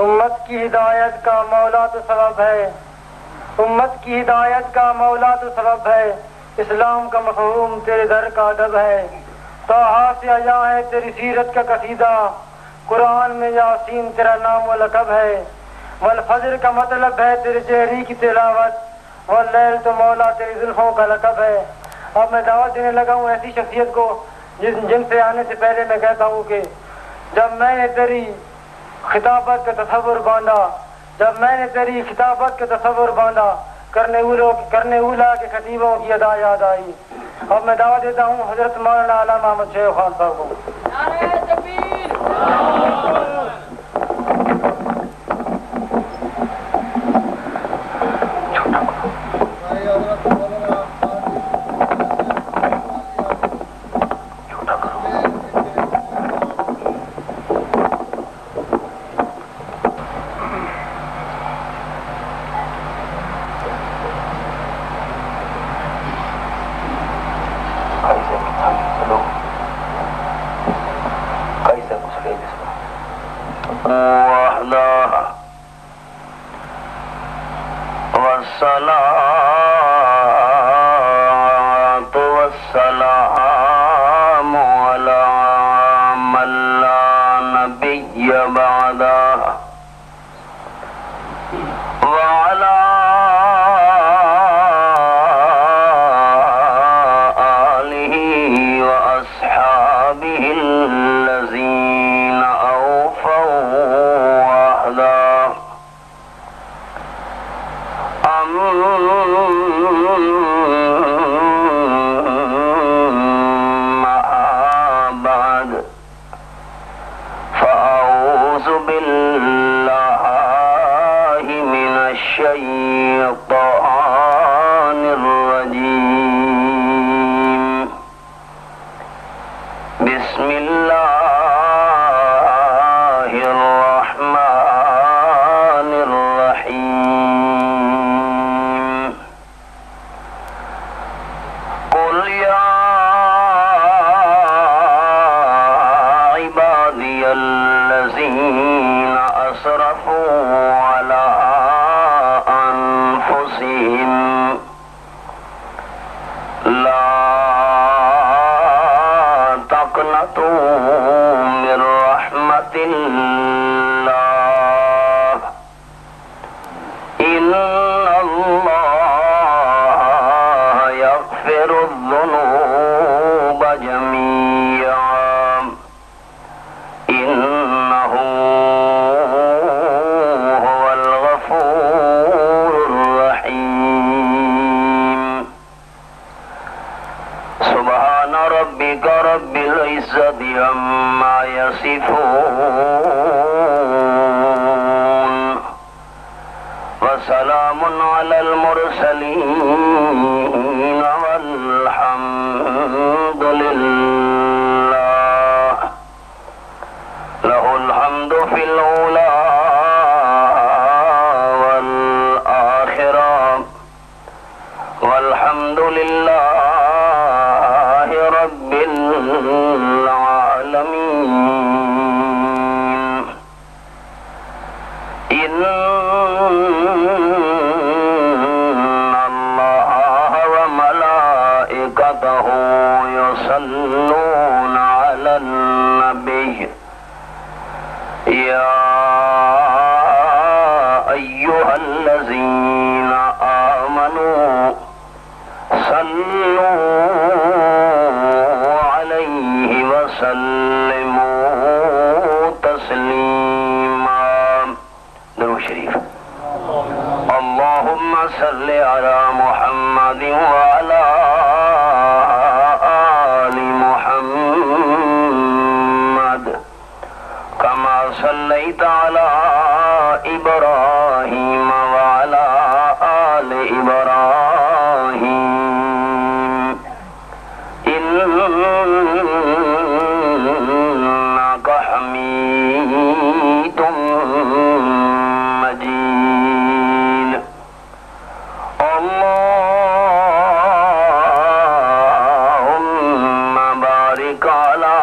امت کی ہدایت کا مولا تو سبب ہے، امت کی ہدایت کا مولا تو سبب ہے، اسلام کا مفہوم تیرے در کا ادب ہے، طٰہٰ سے آیا ہے تیری سیرت کا قصیدہ، قرآن میں یاسین تیرا نام و لقب ہے، والفجر کا مطلب ہے تیرے چہرے کی تلاوت، واللیل تو مولا تیری زلفوں کا لقب ہے۔ اب میں دعوت دینے لگا ہوں ایسی شخصیت کو جن سے آنے سے پہلے میں کہتا ہوں کہ جب میں نے تیری خطابت کا تصور باندھا، جب میں نے تیری خطابت کا تصور باندھا، کرنے اولا کے خطیبوں کی ادا یاد آئی۔ اب میں دعوت دیتا ہوں حضرت مولانا علامہ احمد شیخ خان صاحب کو۔ نعرہ تکبیر!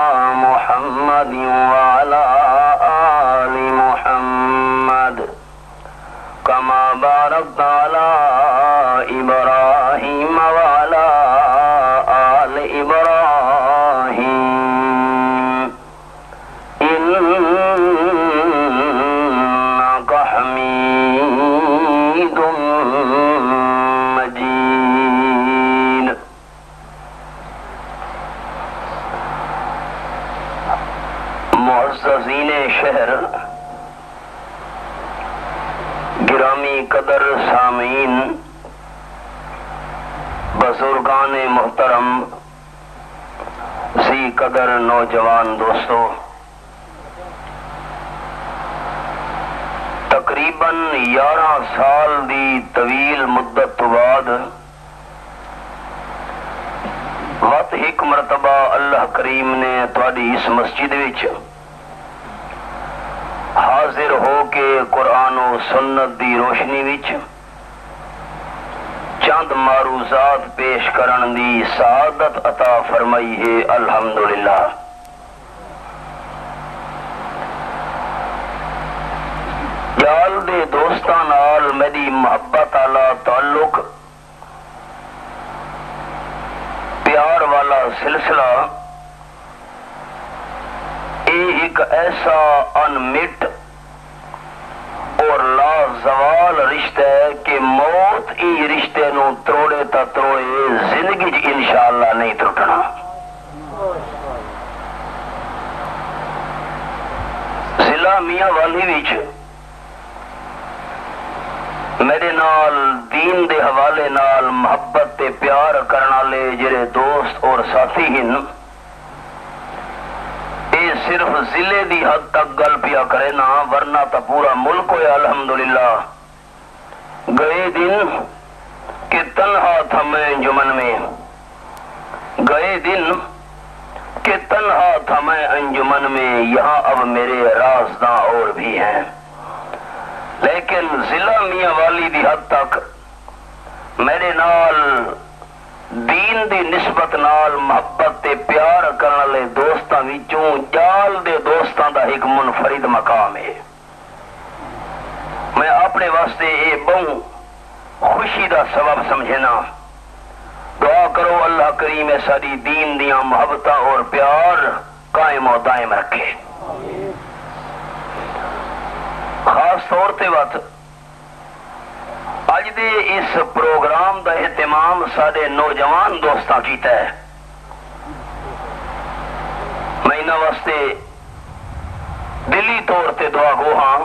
محمد وعلى آل محمد گرامی قدر سامعین، بزرگان محترم، ذی قدر نوجوان دوستو، تقریباً 11 سال دی طویل مدت تو بعد وقت ایک مرتبہ اللہ کریم نے تواڈی اس مسجد وچ حاضر ہو کے قرآن و سنت دی روشنی وچ چند معروضات پیش کرن دی سعادت عطا فرمائی ہے، الحمدللہ۔ جال دے دوستاں نال میری محبت والا تعلق، پیار والا سلسلہ، یہ ایک ایسا انمٹ اور لازوال رشتہ ہے کہ موت ای رشتے نو توڑے تا توڑے زندگی انشاءاللہ نہیں ٹوٹنا۔ ضلع میاں والی وچ میرے نال دین دے حوالے نال محبت تے پیار کرن والے جڑے دوست اور ساتھی ہیں، صرف ضلع دی حد تک گل پیا کرے نا، ورنہ تا پورا ملک ہوئے الحمدللہ۔ گئے دن کہ تنہا تھا میں انجمن میں، گئے دن کہ تنہا تھا میں انجمن میں، یہاں اب میرے رازداں اور بھی ہیں۔ لیکن ضلع میاں والی دی حد تک میرے نال دین دی نسبت نال محبت تے پیار کرن والے دوستاں وچوں جال دے دوستاں دا ایک منفرد مقام ہے۔ میں اپنے واسطے یہ بہت خوشی دا سبب سمجھنا۔ دعا کرو اللہ کریم ساری دین دیاں محبتاں اور پیار قائم و دائم رکھے۔ خاص طور تے وقت اج دے اس پروگرام دا اہتمام سارے نوجوان دوستاں کیتا ہے۔ میں انہاں واسطے دلی طور تے دعا گو ہاں،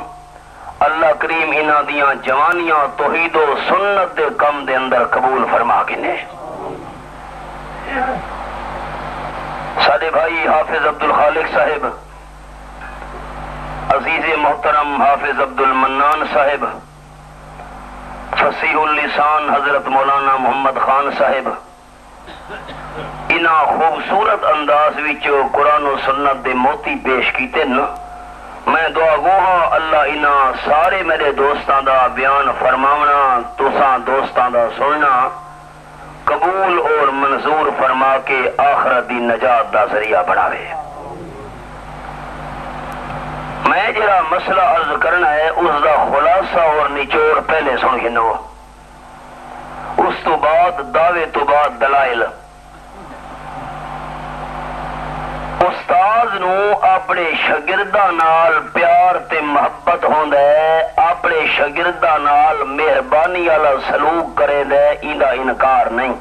اللہ کریم انہاں دیاں جوانیاں توحید و سنت دے کم دے اندر قبول فرما کے نے۔ سارے بھائی حافظ عبد الخالق صاحب، عزیز محترم حافظ عبد المنان صاحب، فصیح اللسان حضرت مولانا محمد خان صاحب، انہاں خوبصورت انداز وچ قرآن و سنت دے موتی پیش کیتے نا۔ میں دعا گو ہاں اللہ انہاں سارے میرے دوستاں دا بیان فرماونا، تساں دوستاں دا سننا قبول اور منظور فرما کے آخرت دی نجات دا ذریعہ بناوے۔ میں جڑا مسئلہ عرض کرنا ہے اس دا خلاصہ اور نچوڑ پہلے سن گنو، اس تو بعد دعوے تو بعد دلائل۔ استاد نو اپنے شاگرداں نال پیار تے محبت ہوندا ہے، اپنے شاگرداں نال مہربانی والا سلوک کرے دے، ایندا انکار نہیں۔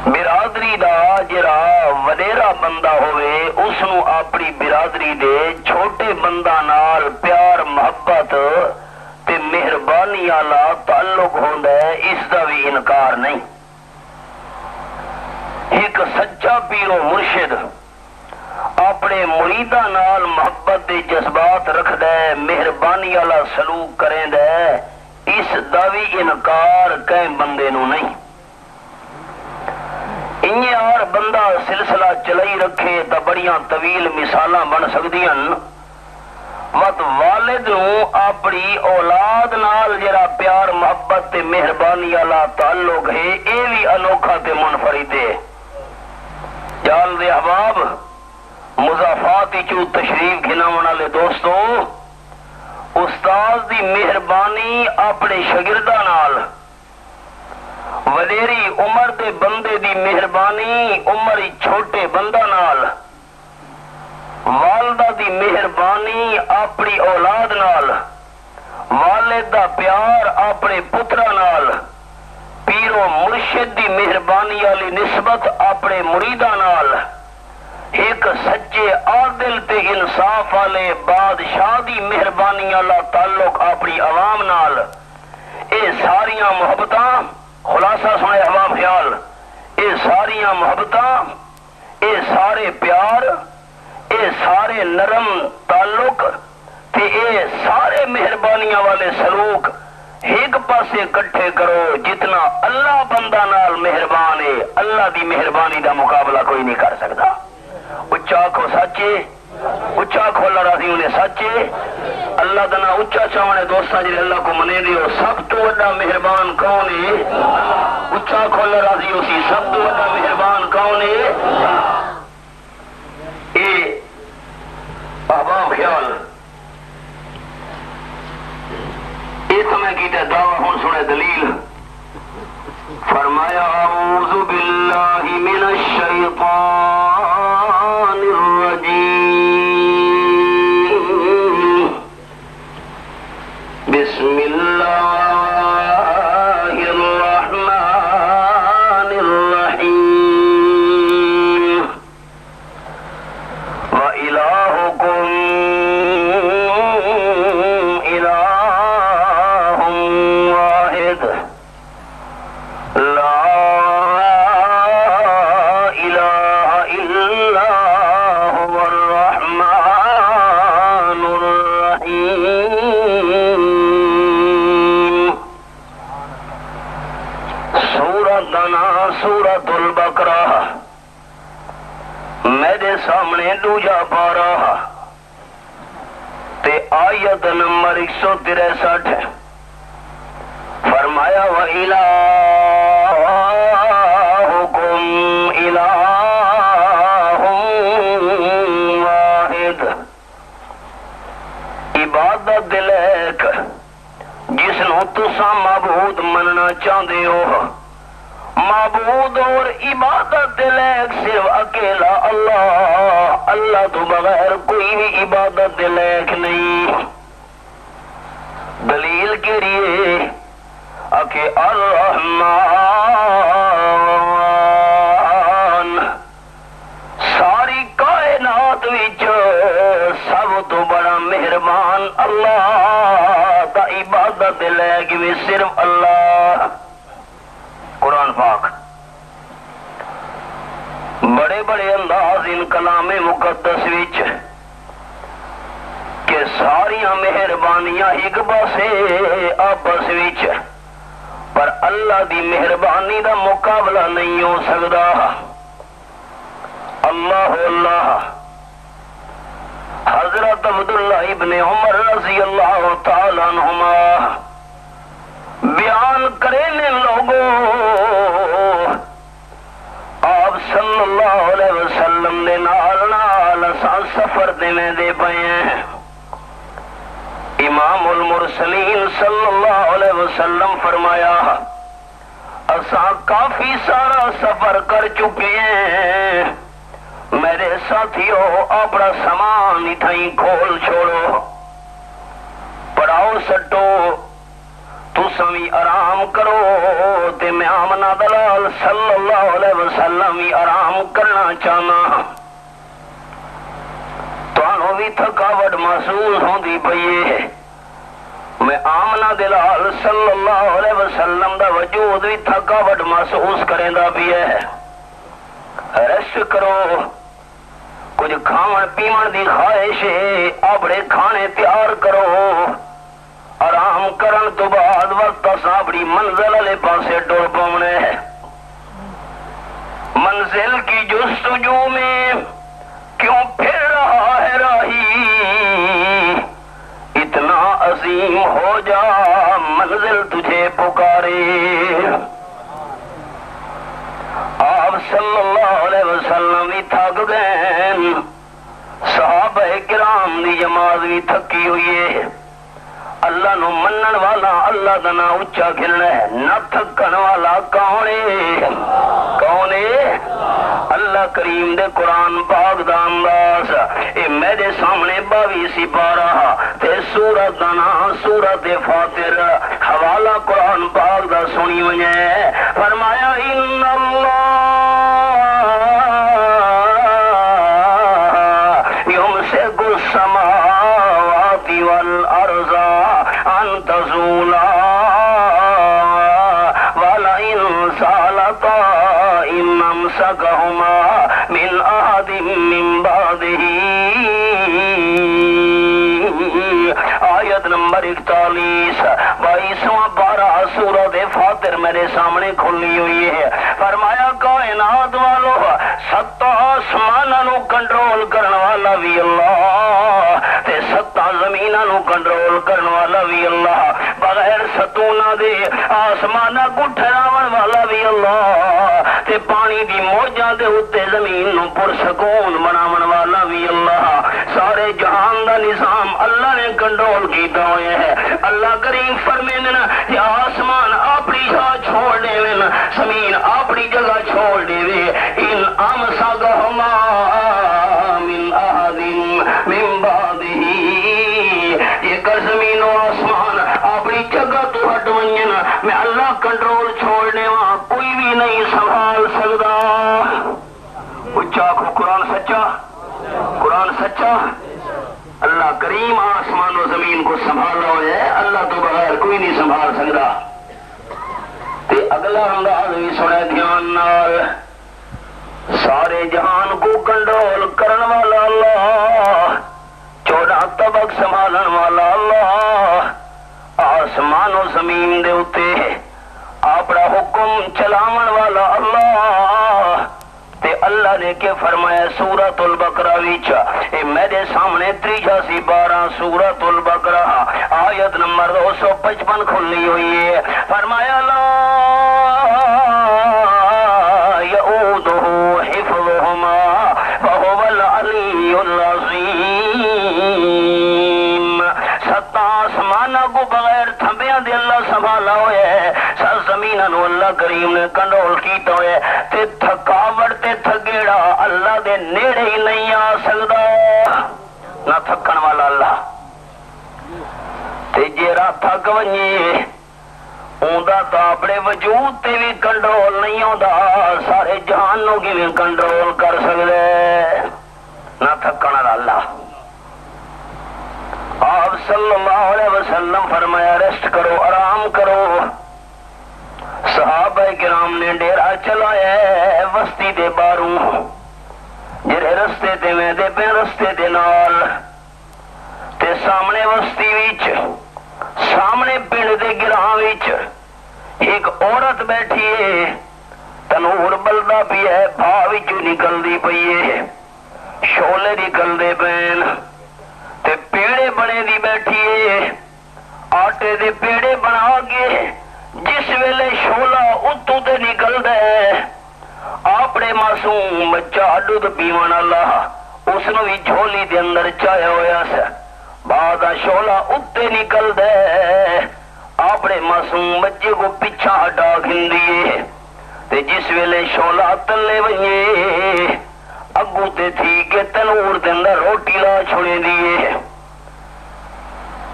برادری دا جڑا وڈیرا بندہ ہوئے اس نو اپنی برادری دے چھوٹے بندہ نال پیار محبت تے مہربانی والا تعلق ہوندا ہے، اس دا بھی انکار نہیں۔ ایک سچا پیر و مرشد اپنے مریداں نال محبت دے جذبات رکھدا ہے، مہربانی والا سلوک کریندا ہے، اس دا بھی انکار کہیں بندے نو نہیں۔ انہیں ہر بندہ سلسلہ چلائی رکھے تو بڑیاں طویل مثالاں بن سکدیاں۔ مت والد نو اپنی اولاد نال جڑا پیار محبت تے مہربانی والا تعلق ہے، اے بھی انوکھا تے منفرد ہے۔ جال دے احباب، مضافات چو تشریف گھناون والے دوستو، استاد دی مہربانی اپنے شاگرداں نال، وڈیری عمر دے بندے دی مہربانی عمری چھوٹے بندہ نال، والدہ دی مہربانی اپنی اولاد نال، والد دا پیار اپنے پترا نال، پیر و مرشد دی مہربانی والی نسبت اپنے مریداں نال، ایک سچے عادل تے انصاف والے بادشاہ دی مہربانی والا تعلق اپنی عوام نال، اے ساریاں محبتاں، خلاصہ سنے عوام خیال، اے ساریاں محبتاں، اے سارے پیار، اے سارے نرم تعلق تے اے سارے مہربانیاں والے سلوک ایک پاسے کٹھے کرو۔ جتنا اللہ بندہ نال مہربان ہے، اللہ دی مہربانی دا مقابلہ کوئی نہیں کر سکتا۔ اچا آکھو سچے، اچا آکھو اللہ راضی انہیں سچے۔ اللہ دنا اچا چاہنے دوستاں جی اللہ کو منے دیو، سب تو بڑا مہربان کون ہے؟ اچا آکھو اللہ راضی اسی، سب تو بڑا مہربان کون ہے؟ اے احباب خیال میں کیتا دعویٰ ہوں سنے دلیل۔ فرمایا اعوذ باللہ من الشیطان الرجیم، بسم اللہ الرحمن الرحیم، وإلہکم سورۃ البقرہ میرے سامنے دوجا پارا تے آیت نمبر 163 فرمایا وَإِلَٰهُكُمْ إِلَٰهٌ وَاحِدٌ، عبادت دل ایک جس نو تساں معبود مننا چاہتے ہو، معبود اور عبادت دل ایک صرف اکیلا اللہ، اللہ تو بغیر کوئی بھی عبادت دل ایک نہیں۔ دلیل کے لیے کہ الرحمن ساری کائنات وچ سب تو بڑا مہربان اللہ دا عبادت دل ایک بھی صرف اللہ۔ قرآن پاک بڑے بڑے انداز ان کلام مقدس وچ کہ ساریاں مہربانیاں ایک پاسے آپس وچ، پر اللہ دی مہربانی دا مقابلہ نہیں ہو سکتا۔ اللہ اللہ حضرت عبداللہ ابن عمر رضی اللہ تعالی عنہما بیان کرے نے لوگوں، آپ صلی اللہ علیہ وسلم نے نال سفر دینے دے پئے ہیں۔ امام المرسلین صلی اللہ علیہ وسلم فرمایا اساں کافی سارا سفر کر چکے ہیں، میرے ساتھیوں اپنا سامان اتھائی کھول چھوڑو، پڑاؤ سٹو، تساں بھی آرام کرو تے میں آمنہ دلال صلی اللہ علیہ وسلم بھی آرام کرنا چاہنا۔ تانوں بھی تھکاوٹ محسوس ہوندی پئی ہے، میں آمنہ دلال صلی اللہ علیہ وسلم دا وجود بھی تھکاوٹ محسوس کریندا بھی ہے۔ ریسٹ کرو، کچھ کھاون پیون دی خواہش ہے، اپنے کھانے تیار کرو، آرام کرن تو بعد وقت اپنی منزل والے پاسے ٹر پونے۔ منزل کی جستجو میں کیوں پھر رہا ہے راہی، اتنا عظیم ہو جا منزل تجھے پکارے۔ آپ صلی اللہ علیہ وسلم بھی تھک گئے، صحابہ کرام دی جماعت بھی تھکی ہوئی ہے۔ اللہ نو منن والا اللہ دا نا اچا کھلنا ہے، نہ تھکن والا کون ہے؟ کون ہے؟ اللہ کریم دے قرآن پاک دا انداز اے میرے سامنے 22 سپارہ تے سورت دا نا سورت فاتر، حوالہ قرآن پاک دا سنی وجہ فرمایا ان اللہ نمبر 41 22واں پارہ سورۃ فاطر میرے سامنے کھلی ہوئی ہے. فرمایا کائنات والو سات آسماناں نو کنٹرول کرن والا بھی اللہ تے سات زمیناں نو کنٹرول کرن والا بھی اللہ, بغیر ستوناں دے آسماناں کو ٹھہراون والا بھی اللہ تے پانی دی موجاں دے اوتے زمین نو پرسکون بناون والا بھی اللہ. سارے جہان دا نظام اللہ نے کنٹرول کیتا ہوئے ہے. اللہ کریم فرمیندے نا کہ آسمان اپنی جگہ چھوڑ دے وے, زمین اپنی جگہ چھوڑ دے وے, ان امسکہما من احد من بعدہ, یہ کر زمین و آسمان اپنی جگہ تو ہٹ ونجن میں اللہ کنٹرول چھوڑنے وہاں کوئی بھی نہیں سنبھال سکتا. اچھا کو قرآن سچا, قرآن سچا. اللہ کریم آسمان و زمین کو سنبھالا ہوا ہے, اللہ تو بغیر کوئی نہیں سنبھال سکتا. تے اگلا انداز بھی سنے دھیان نال, سارے جہان کو کنٹرول کرن والا اللہ, 14 طبق سنبھالن والا اللہ, آسمان و زمین دے اتے اپنا حکم چلاون والا اللہ. تے اللہ نے کہ فرمایا سورۃ البقرہ وچ, اے میرے سامنے 83 سورۃ البقرہ آیت نمبر 255 کھلی ہوئی ہے. فرمایا لا یؤودہ حفظہما وہو العلی العظیم. سات آسماناں کو بغیر تھمبیاں دے اللہ سنبھالا ہوئے ہے, سات زمیناں نو اللہ کریم نے کنٹرول کیتا ہوئے, تے تھکاوٹ تے تھگیڑا اللہ دے نیڑے ہی نہیں آ سکدا. نہ تھکن والا اللہ, تے جیڑا تھک ونجے اوندا تا اپنے وجود تے بھی کنٹرول نہیں ہوندا, سارے جہان نو کیویں کنٹرول کر سکدے. نہ تھکن والا اللہ. آپ صلی اللہ علیہ وسلم فرمایا ریسٹ کرو, آرام کرو. صحابہ کرام نے ڈیرا چلایا ہے وسطی دے باروں, جڑے رستے تے میں دے پے رستے دے نال, تے سامنے وسطی وچ سامنے پنڈ دے گراں وچ ایک عورت بیٹھی ہے, تنور بلدا پی ہے, بھا وچوں نکلدی پئی ہے, شولے نکلدے پین, تے پیڑے بنے دی بیٹھی ہے, آٹے دے پیڑے بنا کے جس ویلے شولا اتو تے نکلدا ہے, اپنے معصوم بچہ دودھ پیون والا اس نو بھی جھولی دے اندر چایا ہویا سی, بعد شولا اتنے نکلدا ہے, اپنے معصوم بچے کو پیچھا ہٹا کھندی ہے, تے جس ویلے شولا تلے ونجے اگو تے تھی کہ تنور دے اندر روٹی لا چھوڑے دیے.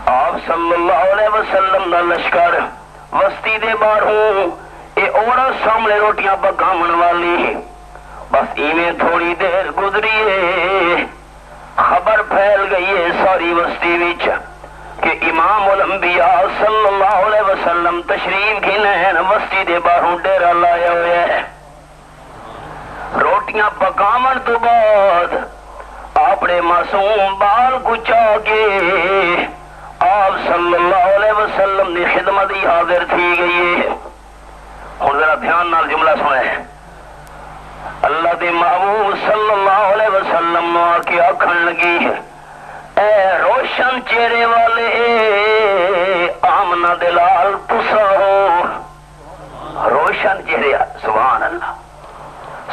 آپ صلی اللہ علیہ وسلم دا لشکر وسطی دے باہروں, اے عورت سامنے روٹیاں پکاون والی, بس ایویں تھوڑی دیر گزری ہے, خبر پھیل گئی ہے ساری وسطی وچ کہ امام الانبیاء صلی اللہ علیہ وسلم تشریف گھنین وسطی دے باہروں ڈیرا لایا ہوئے ہے. روٹیاں پکاون تو بعد اپنے معصوم بال کچا کے آپ صلی اللہ علیہ وسلم نے خدمت ہی حاضر تھی گئی ہے. ہوں ذرا دھیان نال جملہ سنے, اللہ دے محبوب صلی اللہ علیہ وسلم نو آ کے آکھن لگی, اے روشن چہرے والے آمنہ دلال تسا ہو. روشن چہرے, سبحان اللہ.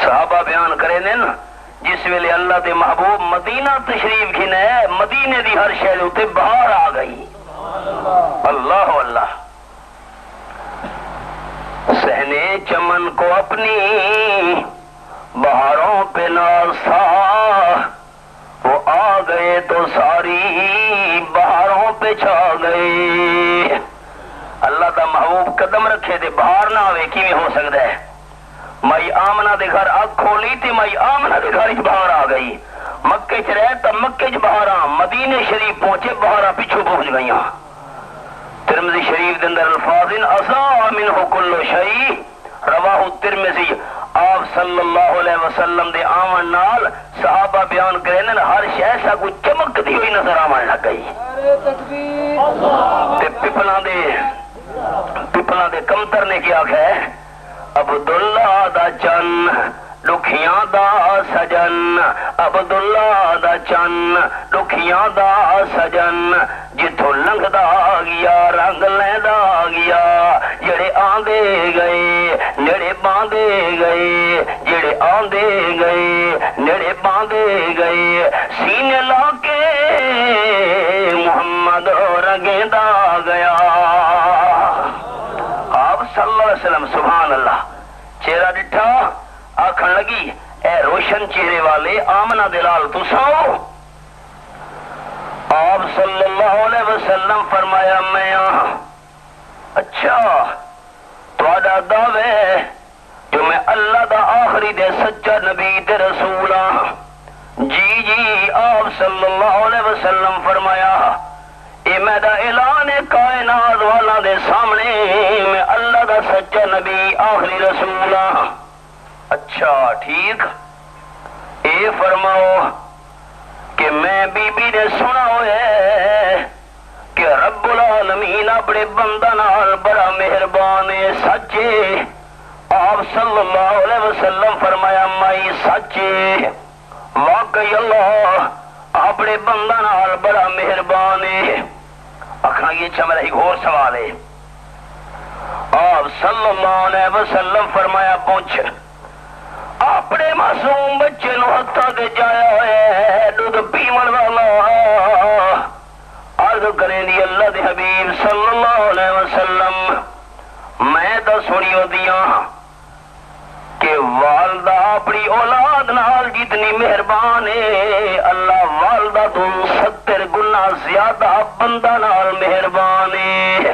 صحابہ بیان کرے نے نا, جس ویلے اللہ دے محبوب مدینہ تشریف گھنے, مدینے دی ہر شہر اتے باہر آ گئی. اللہ اللہ. سہنے چمن کو اپنی بہاروں پہ ناز تھا, وہ آ گئے تو ساری بہاروں پہ چھا گئے. اللہ دا محبوب قدم رکھے تے باہر نہ آوے کیویں ہو سکتا ہے؟ مائی آمنہ دے گھر آگ کھولی تھی, مائی آمنہ دے گھر باہر آ گئی. مکے چ رہے تو مکے چ باہر آ, مدینے شریف پہنچے باہر پیچھو پہنچ گئی. ترمذی شریف دے اندر الفاظ اسا منہ کل شیء رواہ ترمذی, آپ صلی اللہ علیہ وسلم دے آمن نال صحابہ بیان کرنے ہر شے سا کوئی چمکتی ہوئی نظر آمن لگ گئی تے پپلا دے کمتر نے کیا ہے عبداللہ دا چن لکھیاں دا سجن عبداللہ دا چن لکھیاں دا سجن جتھوں لنگدا گیا رنگ لیندا گیا جڑے آندے گئے نیڑے باندے گئے جڑے آندے گئے نیڑے باندے گئے سینے لا کے محمد رنگیندا گیا آپ صلی اللہ علیہ وسلم سبحان اللہ چہرہ ڈٹھا آکھن لگی اے روشن چہرے والے آمنہ دلال تو ساؤ آپ صلی اللہ علیہ وسلم فرمایا میں اچھا تھوڑا دعوے جو میں اللہ دا آخری دے سچا نبی دے رسول جی جی آپ صلی اللہ علیہ وسلم فرمایا اے میرا اعلان کائنات والا دے سامنے میں اللہ دا سچا نبی آخری رسول اچھا ٹھیک اے فرماؤ کہ میں بی بی نے سنا ہوئے کہ رب العالمین اپنے بندہ نال بڑا مہربان ہے سچے آپ صلی اللہ علیہ وسلم فرمایا مائی سچے واقعی اللہ اپنے بندہ نال بڑا مہربان ہے اکھنا یہ اچھا میرا ایک اور سوال ہے آپ صلی اللہ علیہ وسلم فرمایا پوچھ اپنے معصوم بچے نو ہتھا دے جایا ہے دودھ پیمن والا عرض کریں دی اللہ دے حبیب صلی اللہ علیہ وسلم میں تو سنیو دیا کہ والدہ اپنی اولاد نال جتنی مہربان ہے اللہ والدہ تو 70 گنا زیادہ بندہ نال مہربان ہے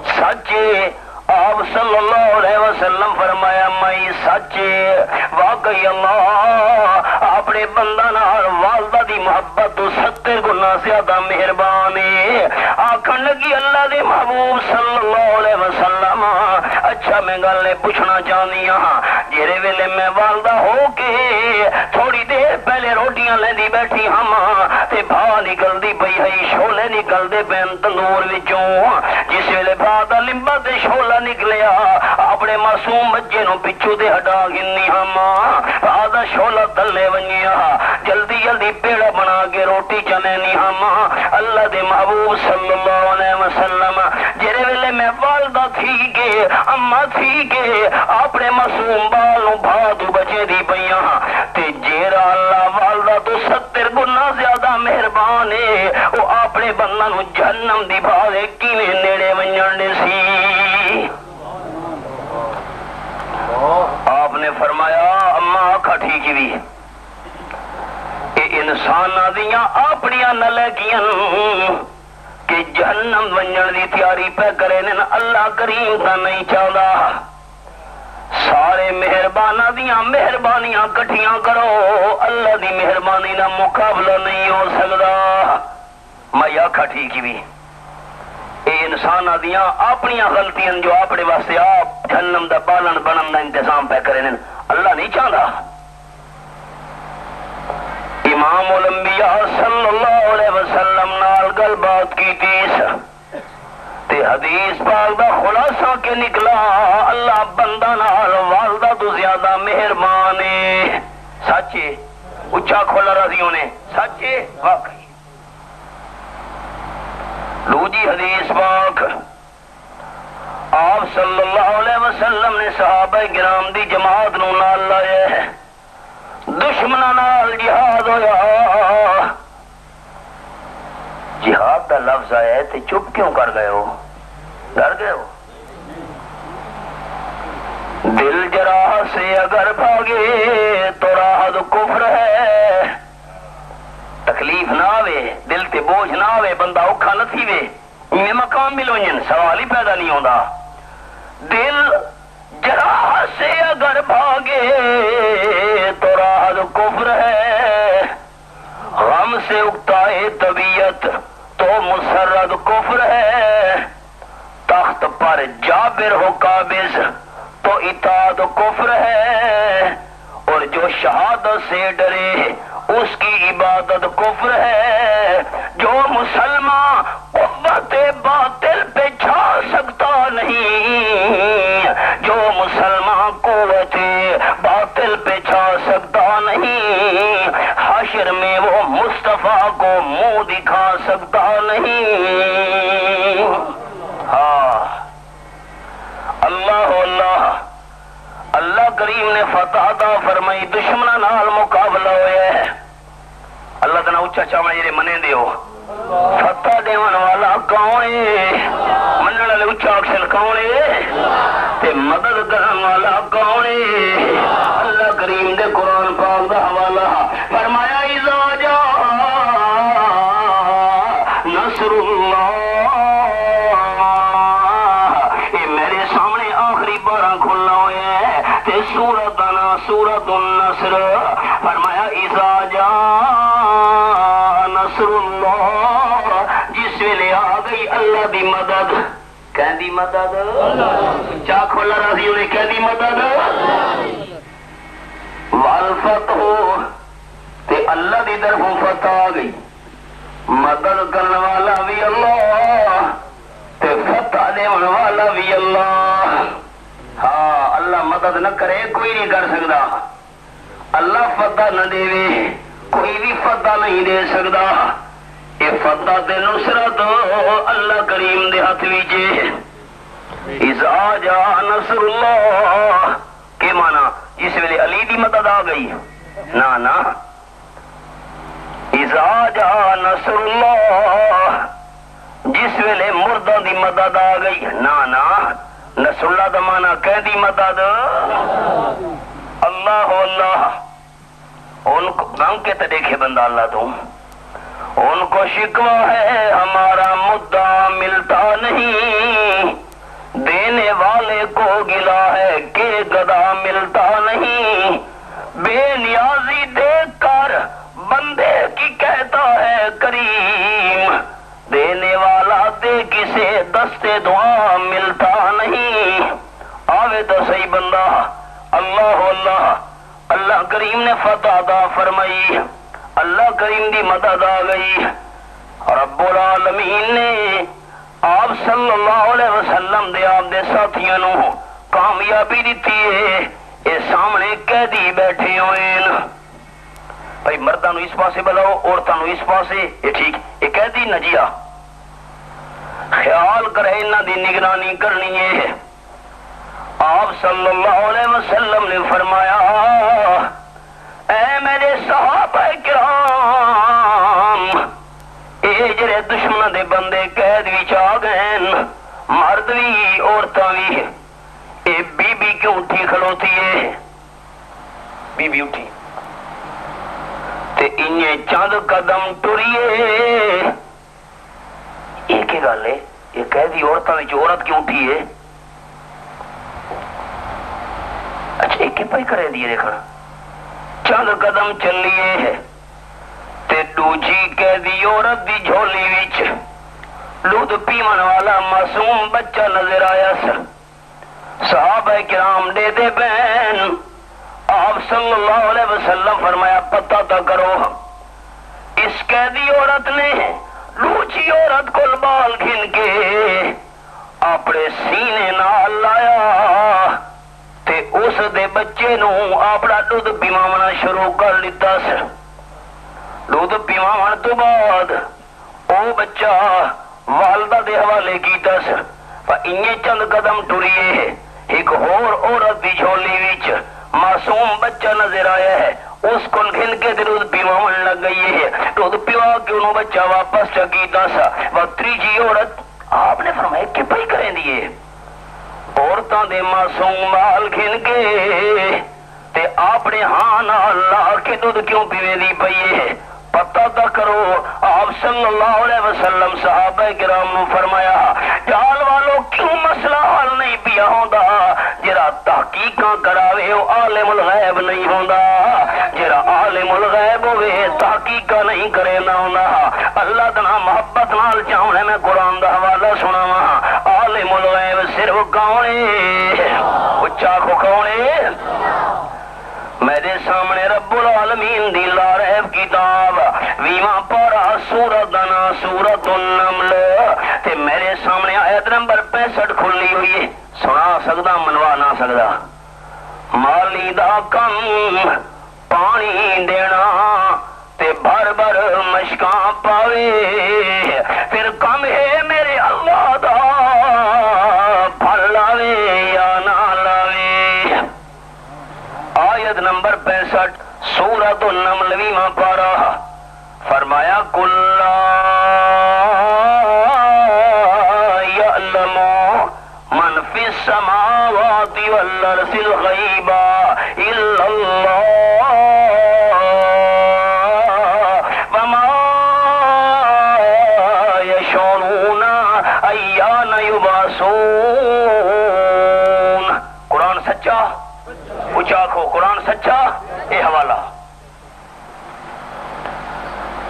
سچے آپ صلی اللہ علیہ وسلم فرمایا میں سچے واقعی اللہ اپنے بندہ نال والدہ دی محبت تو 70 گنا زیادہ مہربان ہے آکھن لگی اللہ دے محبوب صلی اللہ علیہ وسلم اچھا میں گل پوچھنا چاہنی ہاں جیرے ویلے میں والدہ ہو کے تھوڑی دیر پہلے روٹیاں لیندی بیٹھی ہم تے بھا نکل دی پئی ہے شولے نکل دے پین تندور وچوں جس ویلے بھا دا لمبا تے شولا نکلیا اپنے معصوم بچے نو پچھو دے ہٹا گنی ہم آدھا شولا تلے ونیا جلدی جلدی پیڑا بنا کے روٹی چنینی ہم اللہ دے محبوب صلی اللہ علیہ وسلم جرے ویلے میں والدہ تھی کے اما تھی کے اپنے معصوم بالوں بھادو بچے دی بیاں تے جیرا اللہ والدہ تو 70 گنا زیادہ مہربان ہے وہ اپنے بندہ نو جہنم دی بھارے کیویں نیڑے ونجن سی آپ نے فرمایا اما آکھا ٹھیک بھی اے انسان دیاں اپنیاں نلکیاں کہ جہنم ونجن دی تیاری پہ کرے نے اللہ کریم کا نہیں چاہتا سارے مہربانہ دیاں مہربانیاں کٹھیاں کرو اللہ دی مہربانی نہ مقابلہ نہیں ہو سکتا میں آکھا ٹھیک بھی اے انسان دیاں اپنی غلطیاں جو اپنے واسطے آپ جہنم دا پالن بنن دا انتظام پہ کریں اللہ نہیں چاہتا امام الانبیاء صلی اللہ علیہ وسلم نال گل بات کی تیس تے حدیث پاک دا خلاصہ کے نکلا اللہ بندہ نال والدہ تو زیادہ مہربان ہے سچے اچھا کھولا رضیوں نے سچے واقعی دوجی حدیث پاک آپ صلی اللہ علیہ وسلم نے صحابہ کرام دی جماعت نو نال لائے دشمناں نال جہاد ہویا جہاد دا لفظ آیا تے چپ کیوں کر گئے ہو ڈر گئے ہو دل جراح سے اگر بھاگے تو راحت کفر ہے تکلیف نہ آوے دل تے بوجھ نہ آوے بندہ اوکھا نہ تھی وے میں مقام ملوئن سوال ہی پیدا نہیں ہوندا دل جراح سے اگر بھاگے تو راحت کفر ہے غم سے اکتائے طبیعت تو مسرت کفر ہے تخت پر جابر ہو قابض تو تو اطاعت کفر ہے، اور جو شہادت سے ڈرے اس کی عبادت کفر ہے۔ جو مسلمان قوت باطل پہ چھا سکتا نہیں، جو مسلمان قوت باطل پہ چھا سکتا نہیں، حشر میں وہ مصطفیٰ کو منہ دکھا سکتا نہیں۔ ہاں اللہ اللہ اللہ کریم نے فتح عطا فرمائی، دشمناں نال مقابلہ ہویا ہے۔ اللہ تعالیٰ اچھا چاہنا جڑے منے دیو، فتح دیون والا کون ہے؟ منن والے اچھا اکثر کون ہے؟ تے مدد کرن والا کون ہے؟ اللہ کریم دے قرآن پاک دا حوالہ فرمایا اذا جاء نصر اللہ، یہ میرے سامنے آخری بارہ کھلنا ہویا ہے تے سورت انا سورت النصر، فرمایا اذا جاء نصر اللہ، جس ویلے آ گئی اللہ دی مدد۔ کہندی مدد چا کھولا راضی انہیں کہندی مدد، والفتح تے اللہ دی طرفوں فتح آ گئی، مدد کرنے والا بھی اللہ تے فتح دیون والا بھی اللہ۔ ہاں اللہ مدد نہ کرے کوئی نہیں کر سکتا، اللہ فتح نہ دے کوئی بھی فتح نہیں دے سکتا۔ یہ فتح تے نصرت اللہ کریم دے ہاتھ وچ اذا جاء نصر اللہ، کہ مانا جس ویلے علی دی مدد آ گئی، نا اذا جاء نصر اللہ، جس ویلے مردوں دی مدد آ گئی، نا نصر اللہ دا مانا کہ دی مدد اللہ اللہ۔ ان کو مانگ کے تو دیکھے بندہ اللہ تو، ان کو شکوہ ہے ہمارا مدعا ملتا نہیں، دینے والے کو گلا ہے کہ گدا ملتا نہیں، بے نیازی دیکھ کر بندے کی کہتا ہے کریم، دینے والا دے کسے دستے دعا ملتا نہیں۔ آوے تو صحیح بندہ اللہ اللہ، اللہ کریم نے فتح عطا فرمائی، اللہ کریم دی مدد آ گئی، رب العالمین نے آپ صلی اللہ علیہ وسلم دے آپ دے ساتھیاں نو کامیابی دیتی ہے۔ اے سامنے قیدی بیٹھے ہوئے بھائی، مردوں اس پاسے بلاؤ، عورتوں اس پاسے، یہ ٹھیک، یہ قیدی نجیا خیال کرے انہاں دی نگرانی کرنی ہے۔ آپ صلی اللہ علیہ وسلم نے فرمایا اے میرے صحابہ کرام، اے جڑے دشمن دے بندے قید وچ آ گئے، مرد بھی عورتاں بھی، اے بی بی کیوں اٹھی کھڑوتی ہے؟ بی بی اٹھی تے انہیں چند قدم ٹریے، یہ کی گل ہے؟ یہ قیدی عورتاں وچ عورت کیوں اٹھی ہے؟ اچھا ایک پائی کرے دیئے دیکھنا، چند قدم چلیے تے دوجی قیدی عورت دی جھولی وچ دودھ پیون والا معصوم بچہ نظر آیا سا۔ صحابہ کرام دے دے بہن، آپ صلی اللہ علیہ وسلم فرمایا پتہ تا کرو، اس قیدی عورت نے دوجی عورت کو بال گھن کے اپنے سینے نال لایا تے اس دے بچے نو اپنا دودھ پیوانا شروع کر لیتا سر۔ دودھ پیوانا تو بعد او بچہ والدہ دے حوالے کیتا سر۔ انہیں چند قدم ٹریے، ایک اور عورت دی جھولی وچ معصوم بچہ نظر آیا ہے، اس کو گھن کے دودھ پیوانا لگ گئی ہے، دودھ پیوا کے انہوں بچہ واپس چکیتا سا۔ وہ تیجی عورت آپ نے فرمایا کہ بھائی کریں دیئے، عورتاں دے معصوم بال گھن کے تے اپنے ہاں نال لا کے دودھ کیوں پیوے دی پئیے؟ پتہ تا کرو۔ آپ صلی اللہ علیہ وسلم صحابہ کرام نے فرمایا جال والو کیوں مسئلہ حل نہیں پیا ہوندا؟ جرا تحقیقاں کراوے او عالم الغیب نہیں ہوندا، جرا عالم الغیب ہوئے تحقیقاں نہیں کرے نہ ہوندا۔ اللہ دنا محبت نال چاہنے میں قرآن دا حوالہ سناواں، عالم الغیب صرف کون ہے؟ اچھا کو کون ہے؟ میرے سامنے رب العالمین دی لارب کتاب 20واں پارہ سورۃ دنا سورۃ النمل تے میرے سامنے آیت نمبر 65 کھلی ہوئی ہے. سنا سکدا منوا نہ سکدا. مالی دا کم پانی دینا تے بھر بھر مشکاں پاوے پھر کم ہے میرے اللہ دا پھل لاوے یا نہ لاوے. آیت نمبر 65 سورۃ النمل 20واں پارہ فرمایا کل یعلم من فی السماوات والارض الغیب الا اللہ وما یشعرون ایان یبعثون. قرآن سچا؟ اچھا کھو قرآن سچا؟ یہ حوالہ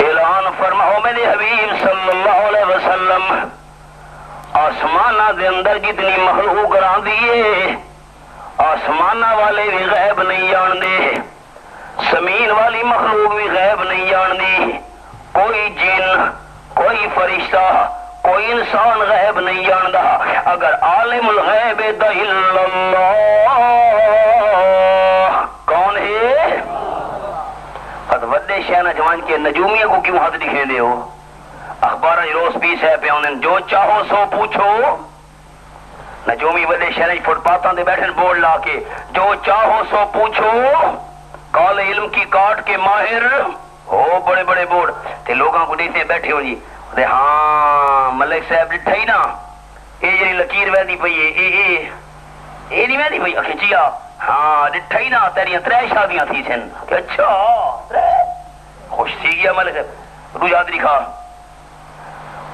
اعلان فرماؤ میرے حبیب صلی اللہ علیہ وسلم آسمانہ دے اندر جتنی مخلوق رہن دیئے آسمانہ والے بھی غیب نہیں جان دے زمین والی مخلوق بھی غیب نہیں جان دی. کوئی جن کوئی فرشتہ کوئی انسان غیب نہیں جاندا. اگر عالم الغیب الا اللہ کون ہے؟ اد وڈے شہر جوان کے نجومیہ کو کیوں ہاتھ دکھیں دے ہو؟ اخبار روز پیس ہے پہ انہیں جو چاہو سو پوچھو. نجومی وڈے شہر فٹ پاتھاں دے بیٹھن بورڈ لا کے جو چاہو سو پوچھو. کال علم کی کاٹ کے ماہر ہو بڑے بڑے بورڈ تے لوگاں کو دیتے بیٹھے ہو جی تے ہاں ملک صاحب ڈٹھا ہی نا اے جی لکیر ویندی پئی اے نہیں ویندی پئی اکھے جی ہاں ڈٹھا ہی نا تیریاں 3 شادیاں تھی سن. اچھا خوش تھی گیا ملک صاحب روجہ یاد لکھا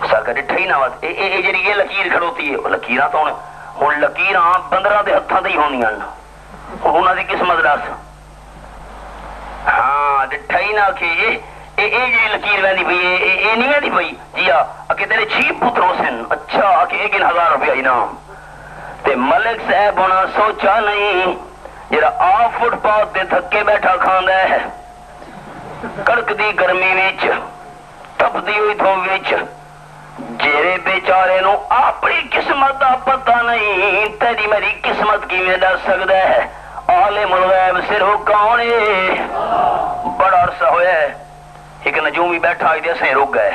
سر ڈٹھا ہی نہ اے جی یہ لکیر کھڑوتی ہے لکیراں تو ہن لکیراں بندراں دے ہتھاں تے ہی ہوندیاں انہاں دی قسمت دس. ہاں ڈٹھا ہی نہ کہ اے جی لکیر ویندی پئی اے نہیں ویندی پئی جی اکے تیرے 6 پتر سن. اچھا اکے 1000 روپیہ انعام. تے ملک صاحب ہونا سوچا نہیں جڑا آپ فٹ پاتھ تے تھکے بیٹھا کھاندا ہے کڑکدی گرمی وچ تپدی ہوئی دھوپ وچ جیرے بیچارے نو اپنی قسمت دا پتہ نہیں تیری میری قسمت کیویں دس سکدا ہے؟ عالم الغیب صرف کون ہے؟ بڑا عرصہ ہویا ہے ایک نجومی بیٹھا ہوئی دے سے رک گئے.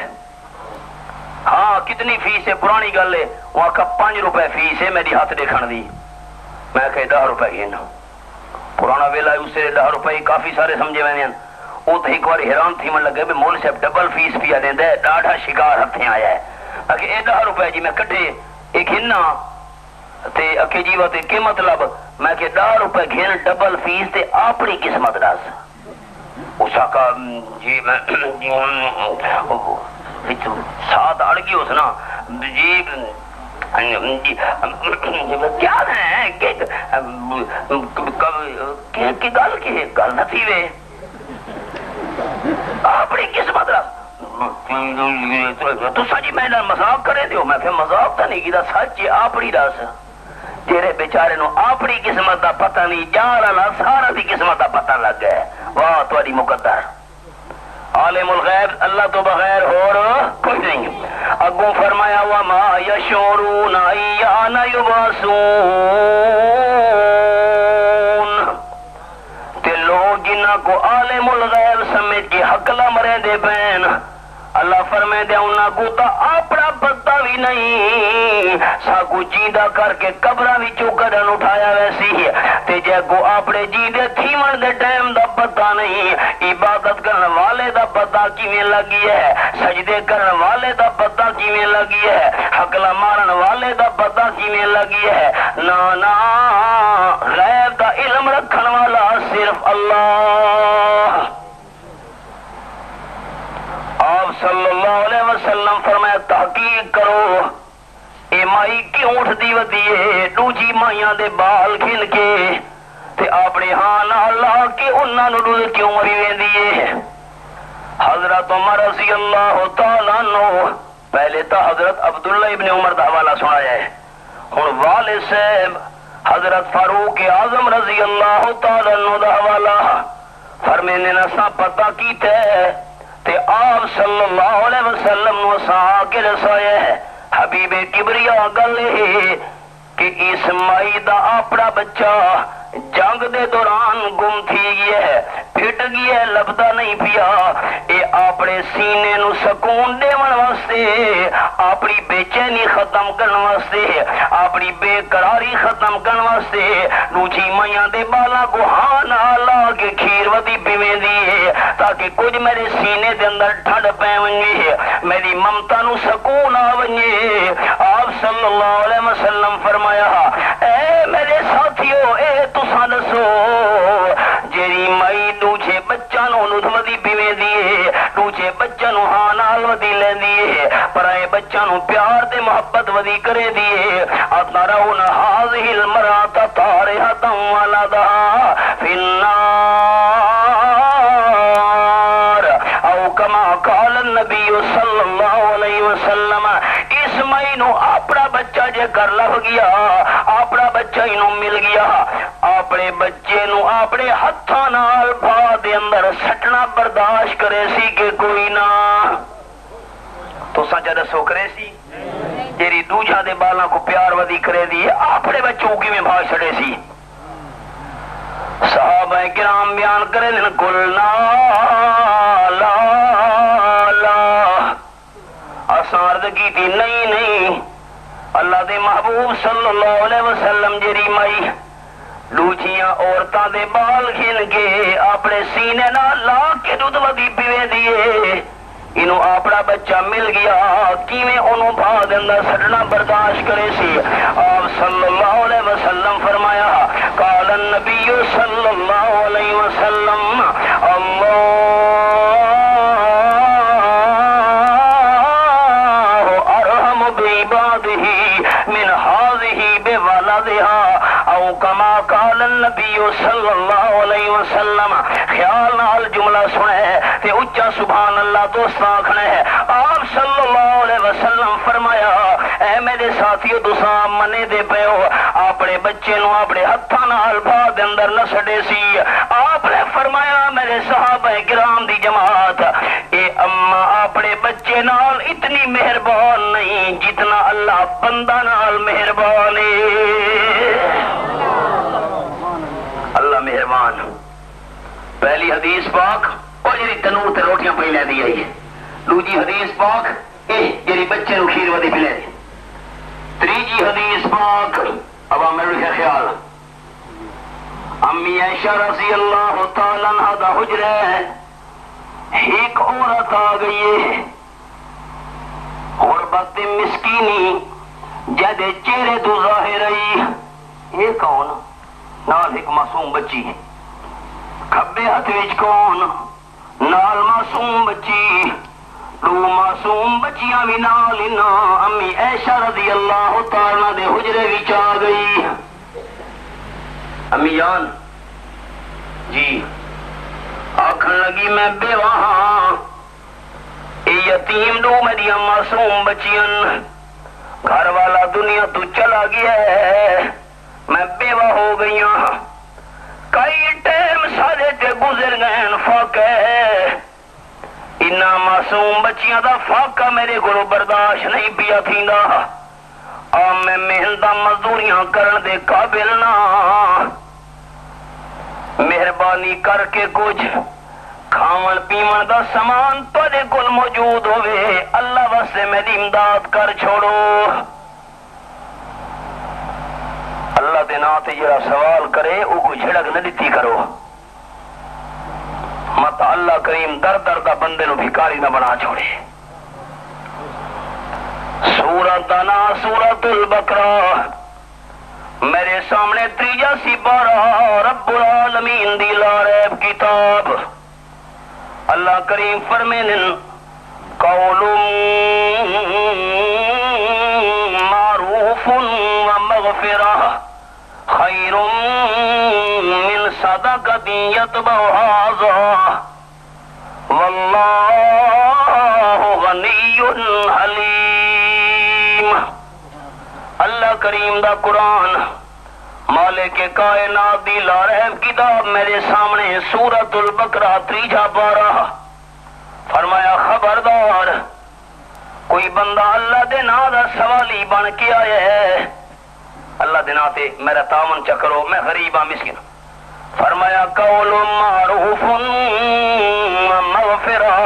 ہاں کتنی فیس ہے پرانی گل ہے وہاں کا 5 روپے فیس ہے میری ہاتھ دیکھن دی. میں کہ 10 روپے گھن پرانا ویلا اس سے 10 روپے کافی سارے سمجھے میں وہ تو ایک بار حیران تھی من لگے مول صاحب ڈبل فیس پیا دیندا ہے ڈاڈھا شکار ہتھیں آیا ہے. اکھے اے 10 روپے جی میں کٹے ایک ہننا تے اکھے جی تے کی مطلب میں کہ 10 روپے گھن ڈبل فیس تے اپنی قسمت دس. اس کا جی میں ساتھ اڑ گئی اس نا جی کیا ہے گل کی گل نہ تھی وے اپنی قسمت تو سچ میں مذاق کرے دیو. میں پھر مذاق تو نہیں کیتا سچ اپنی دس جیرے بیچارے نو اپنی قسمت دا پتہ نہیں جان والا سارا دی قسمت دا پتہ لگ گیا. واہ تہاڈی مقدر. عالم الغیب اللہ تو بغیر اور کوئی نہیں. اگوں فرمایا وما یشعرون ایان یبعثون تے لوگ جنہاں کو عالم الغیب سمجھ کے حقلا مرے دے بین اللہ فرمائے دے انہاں کو تا اپنا پتہ بھی نہیں ساکو جیندہ کر کے قبراں وچوں کڈن اٹھایا ویسی تے جے کو اپنے جیندے تھیون دے ٹائم دا پتہ نہیں عبادت کرن والے دا پتہ کیویں لگی ہے سجدے کرن والے دا پتہ کیویں لگی ہے حقلا مارن والے دا پتہ کیویں لگی ہے. نا غیب دا علم رکھن والا صرف اللہ. آپ صلی اللہ علیہ وسلم فرمایا تحقیق کرو اے مائی کیوں اٹھ دی ودیے دوجی مائیاں دے بال کھن کے تے اپنے ہاں نال لا کے انہاں نوں ڈل کیوں مری ویندی ہے. حضرت عمر رضی اللہ تعالیٰ عنہ پہلے تو حضرت عبداللہ ابن عمر دا حوالہ سنایا ہے. ہن والد صاحب حضرت فاروق اعظم رضی اللہ تعالی عنہ دا حوالہ فرمینے نسا پتہ کیتا ہے تے آپ صلی اللہ علیہ وسلم نو سا کے رسایا ہے حبیب کبریا گل ہے کہ اسماعیل دا اپنا بچہ جنگ دے دوران گم تھی گیا ہے پھٹ گیا ہے لبدا نہیں پیا اے اپنے سینے نو سکون دیون واسطے اپنی بے چینی ختم کرن واسطے اپنی بے قراری ختم کرن واسطے دوجی میاں دے بالا کو ہاں نہ لا کے کھیر ودی پیویں دی تاکہ کچھ میرے سینے دے اندر ٹھنڈ پے ونجے میری ممتا نو سکون آ ونجے آپ صلی اللہ علیہ وسلم فرمایا اے میرے ساتھیو اے تساں دسو جیری مائی دوجے بچہ نو ندمدی پیویں دیے دوجے بچہ نو ہاں نال ودی لے دیے پر اے بچہ نو پیار دے محبت ودی کرے دیے اترون هذه المرأة طارحة ولدها في النار او كما قال النبي صلی اللہ علیہ وسلم اسماعیل نو اپنا بچہ جے کر لگ گیا اپنا بچہ ہی نو مل گیا اپنے بچے نو اپنے ہتھاں نال بھا دے اندر سٹنا برداشت کرے سی کہ کوئی نہ تو سچا دسو کرے سی جیری دوجہ دے بالاں کو پیار ودی کرے دی اپنے بچوں کی میں بھاگ چھڑے سی صحابہ کرام بیان کرے دن قلنا لا لا اسارد کی تھی نہیں اللہ دے محبوب صلی اللہ علیہ وسلم جیری مائی لوچیاں عورتاں دے بال کھل کے اپنے سینے نہ لا کے دودھ ودی پیوے دیے انہوں اپنا بچہ مل گیا کیویں انہوں بھاگ اندر سٹنا برداشت کرے سی آپ صلی اللہ علیہ وسلم فرمایا قال النبی صلی اللہ علیہ وسلم اللہ ارحم بعبادہ من هذه بولدها او کما قال النبی صلی اللہ علیہ وسلم خیال نال جملہ سنے تے اچھا سبحان اللہ دوست آکھنے ہے آپ صلی اللہ علیہ وسلم فرمایا اے میرے ساتھیو تساں منے دے پیو اپنے بچے نو اپنے ہتھاں نال بھا دے اندر نہ سٹے سی آپ نے فرمایا میرے صحابہ کرام دی جماعت اے اما اپنے بچے نال اتنی مہربان نہیں جتنا اللہ بندہ نال مہربان ہے اللہ مہربان پہلی حدیث پاک اور جی تنور تے روٹیاں پہ لے دی آئی ہے دوجی حدیث پاک جی بچے نو کھیر ودی پلے دی تریجی حدیث پاک اب میرے خیال امی عائشہ رضی اللہ تعالی عنہ دا حجرہ ہے ایک عورت آ گئی ہے غربت مسکینی جد چہرے تو ظاہر رہی یہ کون نال ایک معصوم بچی ہے کھبے ہاتھ وچ کون نال معصوم بچی دو معصوم بچیاں بھی نال نا امی عائشہ رضی اللہ تعالی دے حجرے وچ آ گئی امی جان جی آکھن لگی میں بیوہ ہاں اے یتیم دو میری معصوم بچیاں گھر والا دنیا تو چلا گیا ہے میں بیوہ ہو گئی ہوں کئی ٹیم سارے تے گزر گئے فاقے انہاں معصوم بچیاں دا فاقہ میرے کو برداشت نہیں پیا تھیندا میں محنت مزدوریاں کرن دے قابل نہ مہربانی کر کے کچھ کھاون پیون دا سامان تواڈے کول موجود ہوئے اللہ واسطے میری امداد کر چھوڑو اللہ دے نام تے جڑا سوال کرے او کو جھڑک نہ دتی کرو مت اللہ کریم در در دا بندے نو بھکاری نہ بنا چھوڑے سورۃ دا نام سورۃ البقرہ میرے سامنے تریجا سپارہ رب العالمین دی لا ریب کتاب اللہ کریم فرمائیں قول معروف و مغفرہ خیر من صدقۃ یتبعها اذى واللہ غنی حلیم اللہ کریم دا قرآن مالک کائنات دی لارحم کتاب میرے سامنے سورۃ البقرہ 3 پارہ فرمایا خبردار کوئی بندہ اللہ دے نا دا سوالی بن کے آیا ہے اللہ دے نا تے میرا تعاون چکرو میں غریب ہاں مسکین فرمایا قول معروف مغفرہ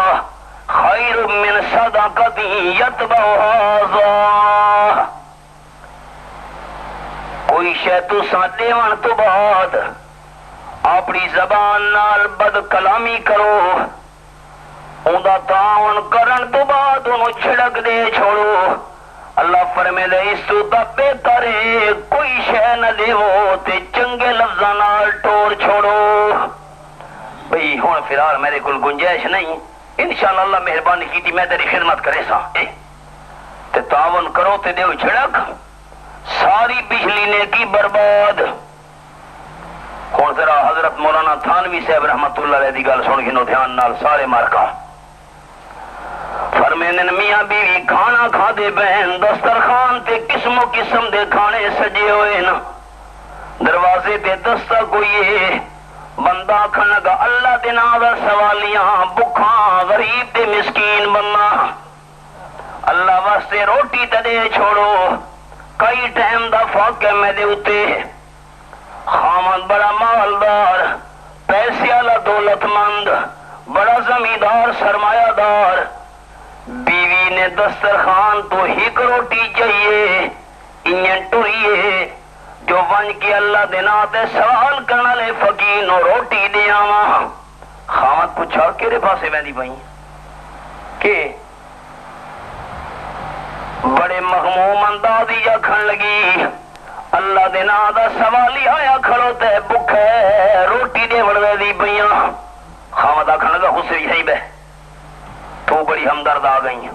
خیر من صدقۃ یتبعها ذا کوئی شے تساں دیون تو بعد اپنی زبان نال بد کلامی کرو اوندا تعاون کرن تو بعد انہوں چھڑک دے چھوڑو اللہ فرمے دے اس تو بہتر ہے کوئی شے نہ دیو تے چنگے لفظاں نال ٹور چھوڑو بھئی ہن فی الحال میرے کول گنجائش نہیں انشاءاللہ اللہ مہربانی کیتی میں تیری خدمت کرے سا تے تعاون کرو تے دیو چھڑک ساری بجلی نیکی برباد ہن ذرا حضرت مولانا تھانوی صاحب رحمت اللہ علیہ دی گل سن گنو دھیان نال سارے مارکا فرمیندن میاں بیوی کھانا کھا دے بہن دسترخوان تے قسم و قسم دے کھانے سجے ہوئے نا دروازے تے دستک ہوئے بندہ آکھن لگا اللہ دے نام دا سوالیاں بکھاں غریب تے مسکین بندہ اللہ واسطے روٹی تے دے چھوڑو کئی ٹائم دا فرق ہے میں دے اتے خامد بڑا مالدار پیسے والا دولت مند بڑا زمیندار سرمایہ دار بیوی نے دسترخوان تو ہک روٹی چاہیے انہیں ٹریے جو ون کے اللہ دینا تے سوال کرنا لے فقیر نو روٹی دے آواں خامد پوچھا کیرے پاسے ویندی پئی کہ بڑے مغموم اندازی آکھن لگی اللہ دے نا دا سوالی آیا کھڑو تے بکھے روٹی دے وڑوے دی پیاں خامد آکھن لگا حسری ہے بے تو بڑی ہمدرد آ گئی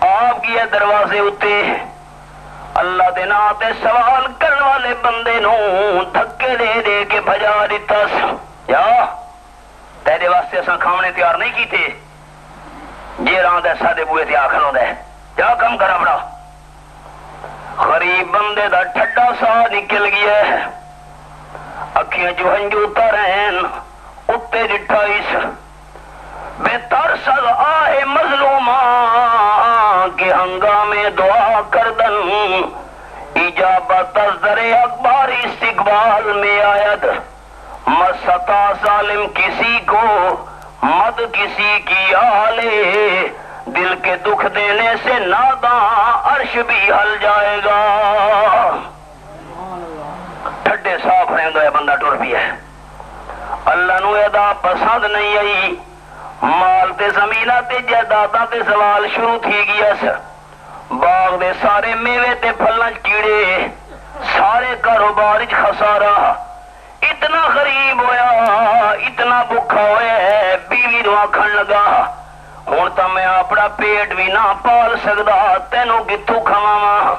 آپ کی دروازے اتے اللہ دے نا تے سوال کرنے والے بندے نو دھکے دے دے کے بھجا دیتا یا تیرے واسطے اساں کھاونے تیار نہیں کیتے جے راں دے سادے بوئے تیار کھنو دے جا کم کر اپنا غریب بندے دا ٹھڈا سا نکل گیا ہے اکھیاں جو ہنجو ترین اتے ڈٹھائیس بے ترسل آئے مظلوماں کے ہنگامے دعا کردن اجابت ازدر اکبار استقبال میں آید مستا ظالم کسی کو مد کسی کی آلے دل کے دکھ دینے سے ناداں عرش بھی ہل جائے گا ٹھڈے صاف رہندہ ہے بندہ ٹر بھی ہے اللہ نو ادا پسند نہیں آئی مال تے زمینہ تے جائیداداں تے سوال شروع تھی گیا باغ دے سارے میوے تے پھلن کیڑے سارے کاروبار خسارہ اتنا غریب ہویا اتنا بکھا ہویا بیوی نو آکھن لگا ہوں تو میں اپنا پیٹ بھی نہ پال سکتا تینوں کتوں کھواواں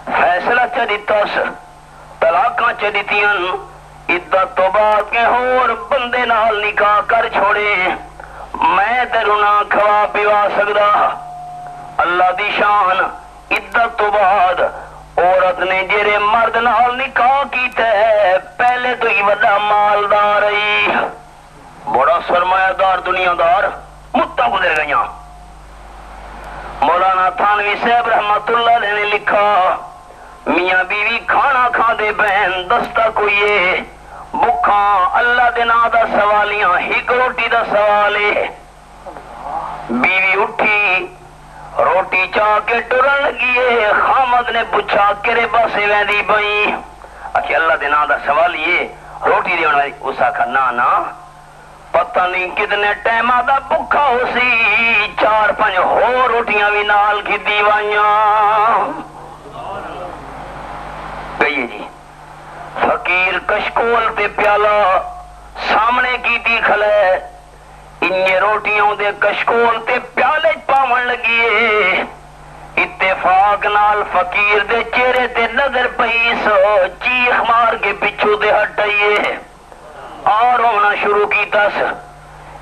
فیصلہ چ دتاس طلاقاں چ دتیاں عدت تو بعد کے ہور بندے نال نکاح کر چھوڑے میں تیروں نہ کھوا پیوا سکتا اللہ دی شان عدت تو بعد عورت نے جڑے مرد نال نکاح کیتا ہے پہلے تو ہی بڑا مالدار ہے بڑا سرمایہ دار دنیا دار مدت گزر گئیاں مولانا تھانوی صاحب رحمت اللہ علیہ نے لکھا میاں بیوی کھانا کھا دے بہن دستک ہوئیے بکھاں اللہ دے نا دا سوالیاں ہک روٹی دا سوالے بیوی اٹھی روٹی چاہ کے ٹرن لگیے خامد نے پوچھا کرے پاسے ویندی بئی اکھے اللہ دے نا دا سوالیے روٹی دے ہونا اس آکھا نا پتہ نہیں کتنے ٹائم دا بکھا ہو سی 4-5 ہو روٹیاں بھی نال کی دیوائیاں گئیے جی فقیر کشکول تے پیالہ سامنے کی دی کھلے انہیں روٹیوں دے کشکول تے پیالے پاون لگیے اتفاق نال فقیر دے چہرے تے نظر پئی سو چیخ مار کے پچھو دے ہٹائیے اور رونا شروع کی تس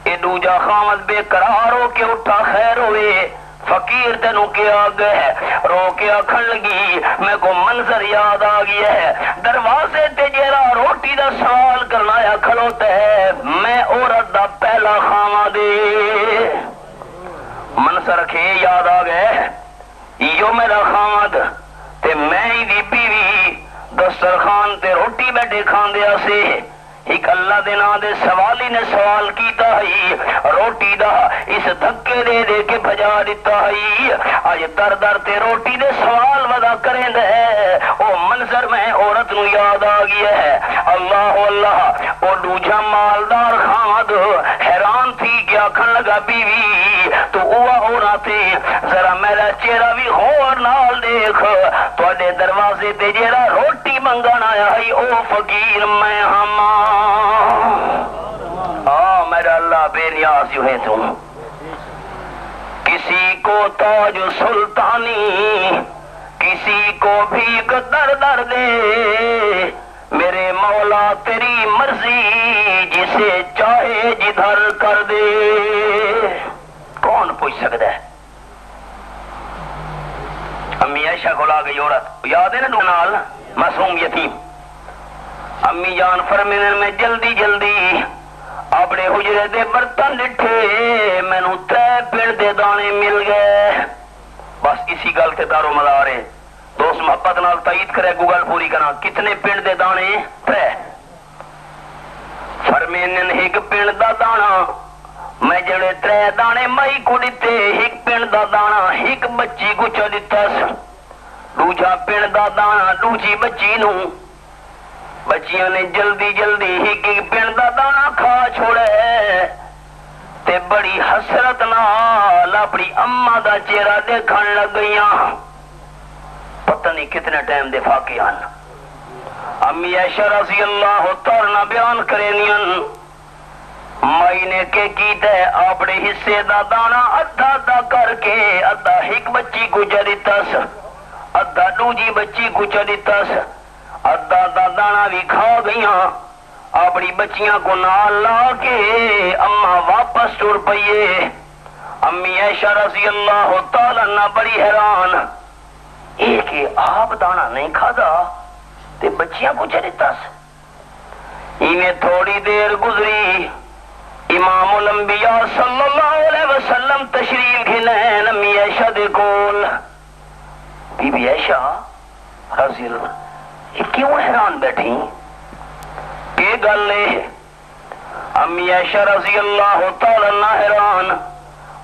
اے دوجا خامد بے قرار ہو کے اٹھا خیر ہوئے فقیر تینو کیا گئے رو کے آکھن لگی میں کو منظر یاد آ گیا ہے دروازے تے جیرا روٹی دا سوال کرنا یا کھلوتا ہے میں عورت دا پہلا خاواں دے منظر رکھے یاد آ گئے یو میرا خامد تے میں ہی دی بیوی دسترخوان تے روٹی بیٹھے کھان دیا سے ایک اللہ دے نا دے سوالی نے سوال کیتا ہی روٹی دا اس دھکے دے دے کے بھجا دیتا ہی آج در در تے روٹی دے سوال ودا کریں دے او منظر میں عورت نو یاد آ گیا ہے اللہ اللہ او دوجا مالدار خامد حیران تھی کیا کھن لگا بیوی تو اوہ ہو رہا تھے ذرا میرا چہرہ بھی غور نال دیکھ تو اڈے دروازے تے جیرا روٹی منگانا ہے او فقیر میں ہما میرا اللہ بے نیاز یوں ہے تم کسی کو تاج سلطانی کسی کو بھی در در دے میرے مولا تیری مرضی جسے چاہے جدھر کر دے کون پوچھ سکتا ہے امی عائشہ کو لا گئی عورت یاد ہے نا نال معصوم یتیم امی جان فرمینے میں جلدی جلدی اپنے حجرے دے برتن لٹھے میں نو 3 پڑ دے دانے مل گئے بس اسی گل تے دارو مدارے دوست محبت نال تائید کرے گوگل پوری کرنا کتنے پڑ دے دانے 3 فرمینے ایک پڑ دا دانا میں جڑے 3 دانے مائی کو دیتے ایک پڑ دا دانا ایک بچی کو چا دیتا دوجا پڑ دا دانا دوجی بچی نو بچیاں نے جلدی جلدی ایک پن دا دانا کھا چھوڑے تے بڑی حسرت نال اپنی اماں دا چہرہ دیکھن لگ گئیاں پتہ نہیں کتنے ٹائم دے فاقیان امی عائشہ رضی اللہ تعالی بیان کرینیاں مائی نے کہ کیتا ہے اپنے حصے دا دانا ادھا ادھا کر کے ادھا ایک بچی کو چلیتاس ادھا دوجی بچی کو چلیتاس ادھا دا دانا بھی کھا گئیاں اپنی بچیاں کو نال لا کے اماں واپس ٹر پئیے امی عائشہ رضی اللہ تعالی عنہ بڑی حیران ایک آپ دانا نہیں کھادا تے بچیاں کو چلیتاس انہیں تھوڑی دیر گزری امام الانبیاء صلی اللہ علیہ وسلم تشریف گھنین امی عائشہ دے کول بی بی عائشہ رضی اللہ یہ کیوں حیران بیٹھی کہ گل لے امی عائشہ رضی اللہ تعالی عنہ حیران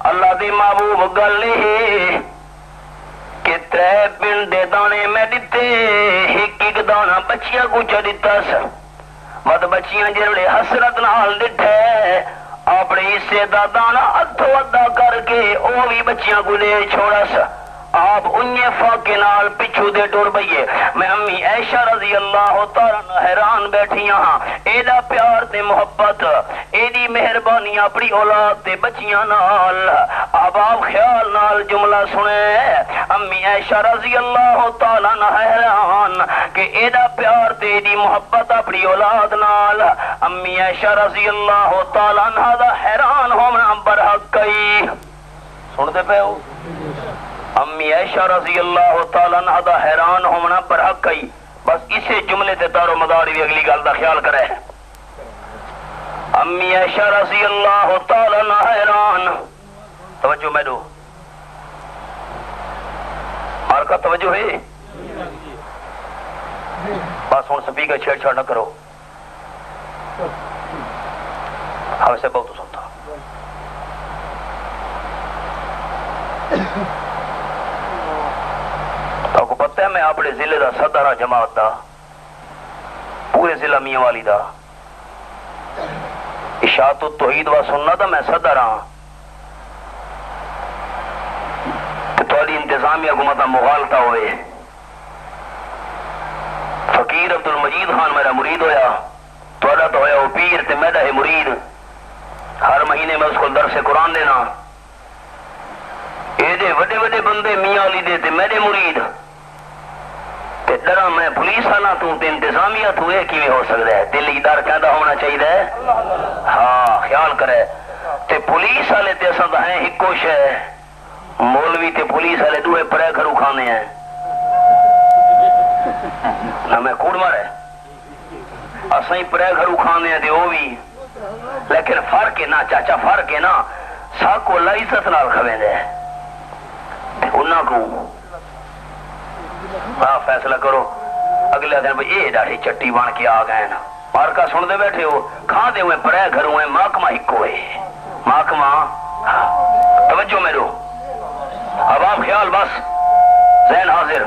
اللہ دی محبوب گل لے کہ 3 پن دے دانے میں دیتے ایک دانا بچیاں کو چا دیتا مد بچیاں جڑے حسرت نال ڈٹھے اپنے حصے دا دانا ادھو ادھا کر کے او بھی بچیاں کو لے چھوڑا آپ انہیں فاقے نال پچھو دے ٹور بئیے میں امی عائشہ رضی اللہ تعالیٰ حیران بیٹھی ہاں ایڈا پیار تے محبت ایڈی مہربانی اپنی اولاد تے بچیاں نال اب آپ خیال نال جملہ سنے امی عائشہ رضی اللہ تعالیٰ حیران کہ ایڈا پیار تے ایڈی محبت اپنی اولاد نال امی عائشہ رضی اللہ تعالیٰ دا حیران ہونا برحق کئی سنتے پہ ہو امی عائشہ رضی اللہ تعالیٰ عنہ دا حیران ہونا پر حق کئی بس اسے جملے تے دار و مدار بھی اگلی گل دا خیال کرے امی عائشہ رضی اللہ تعالیٰ عنہ حیران توجہ میں دو مار کا توجہ ہے بس ہون سبھی کا چھیڑ چھاڑ نہ کرو ہم سے بہت سنتا آپ کو پتہ ہے میں اپنے ضلع دا صدر ہاں جماعت دا پورے ضلع میاں والی دا اشاعت التوحید و سنت دا میں صدر ہاں کہ تھوڑی انتظامیہ حکومت مغالطہ ہوئے فقیر عبد المجید خان میرا مرید ہویا تھوڑا تو ہویا وہ پیر تے میرا ہے مرید ہر مہینے میں اس کو درس قرآن دینا یہ دے وڈے وڈے بندے میاں علی دے تے میرے مرید تے ڈرا میں پولیس آنا تو تے انتظامیہ تو یہ کیویں ہو سکتا ہے دل ادار کہدا ہونا چاہیے ہاں خیال کرے تے پولیس والے تے اساں دا ہیں ہکو شے مولوی تے پولیس والے دوے پڑے گھروں کھانے ہیں نہ میں کوڑ مارے اساں ہی پڑے گھروں کھانے ہیں تے وہ بھی لیکن فرق ہے نا چاچا فرق ہے نا ساکو اللہ عزت نال کھویں دے انہاں کو ہاں فیصلہ کرو اگلے دن بھئی اے ڈاڑھی چٹی بن کے آ گئے نا مارکا سن دے بیٹھے ہو کھا دے ہوئے پڑے گھروں ہیں محکمہ ہکو ہے محکمہ توجہ میرو اب آپ خیال بس ذہن حاضر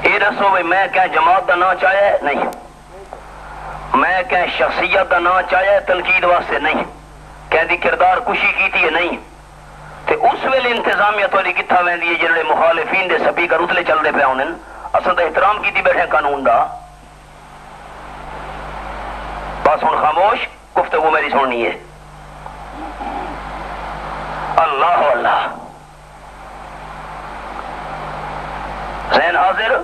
یہ دسو بھئی میں کیا جماعت دا نہ چاہے نہیں میں کیا شخصیت دا نہ چاہے تنقید واسطے نہیں کہ دی کردار کشی کیتی ہے نہیں تے اس ویلے انتظامیہ توڑی کتھا ویندی ہے جنہے مخالفین دے سپیکر اتلے چل دے پہ ہونے اصل دا احترام کیتی بیٹھے قانون دا بس ہن خاموش گفتگو میری سننی ہے اللہ اللہ ذہن حاضر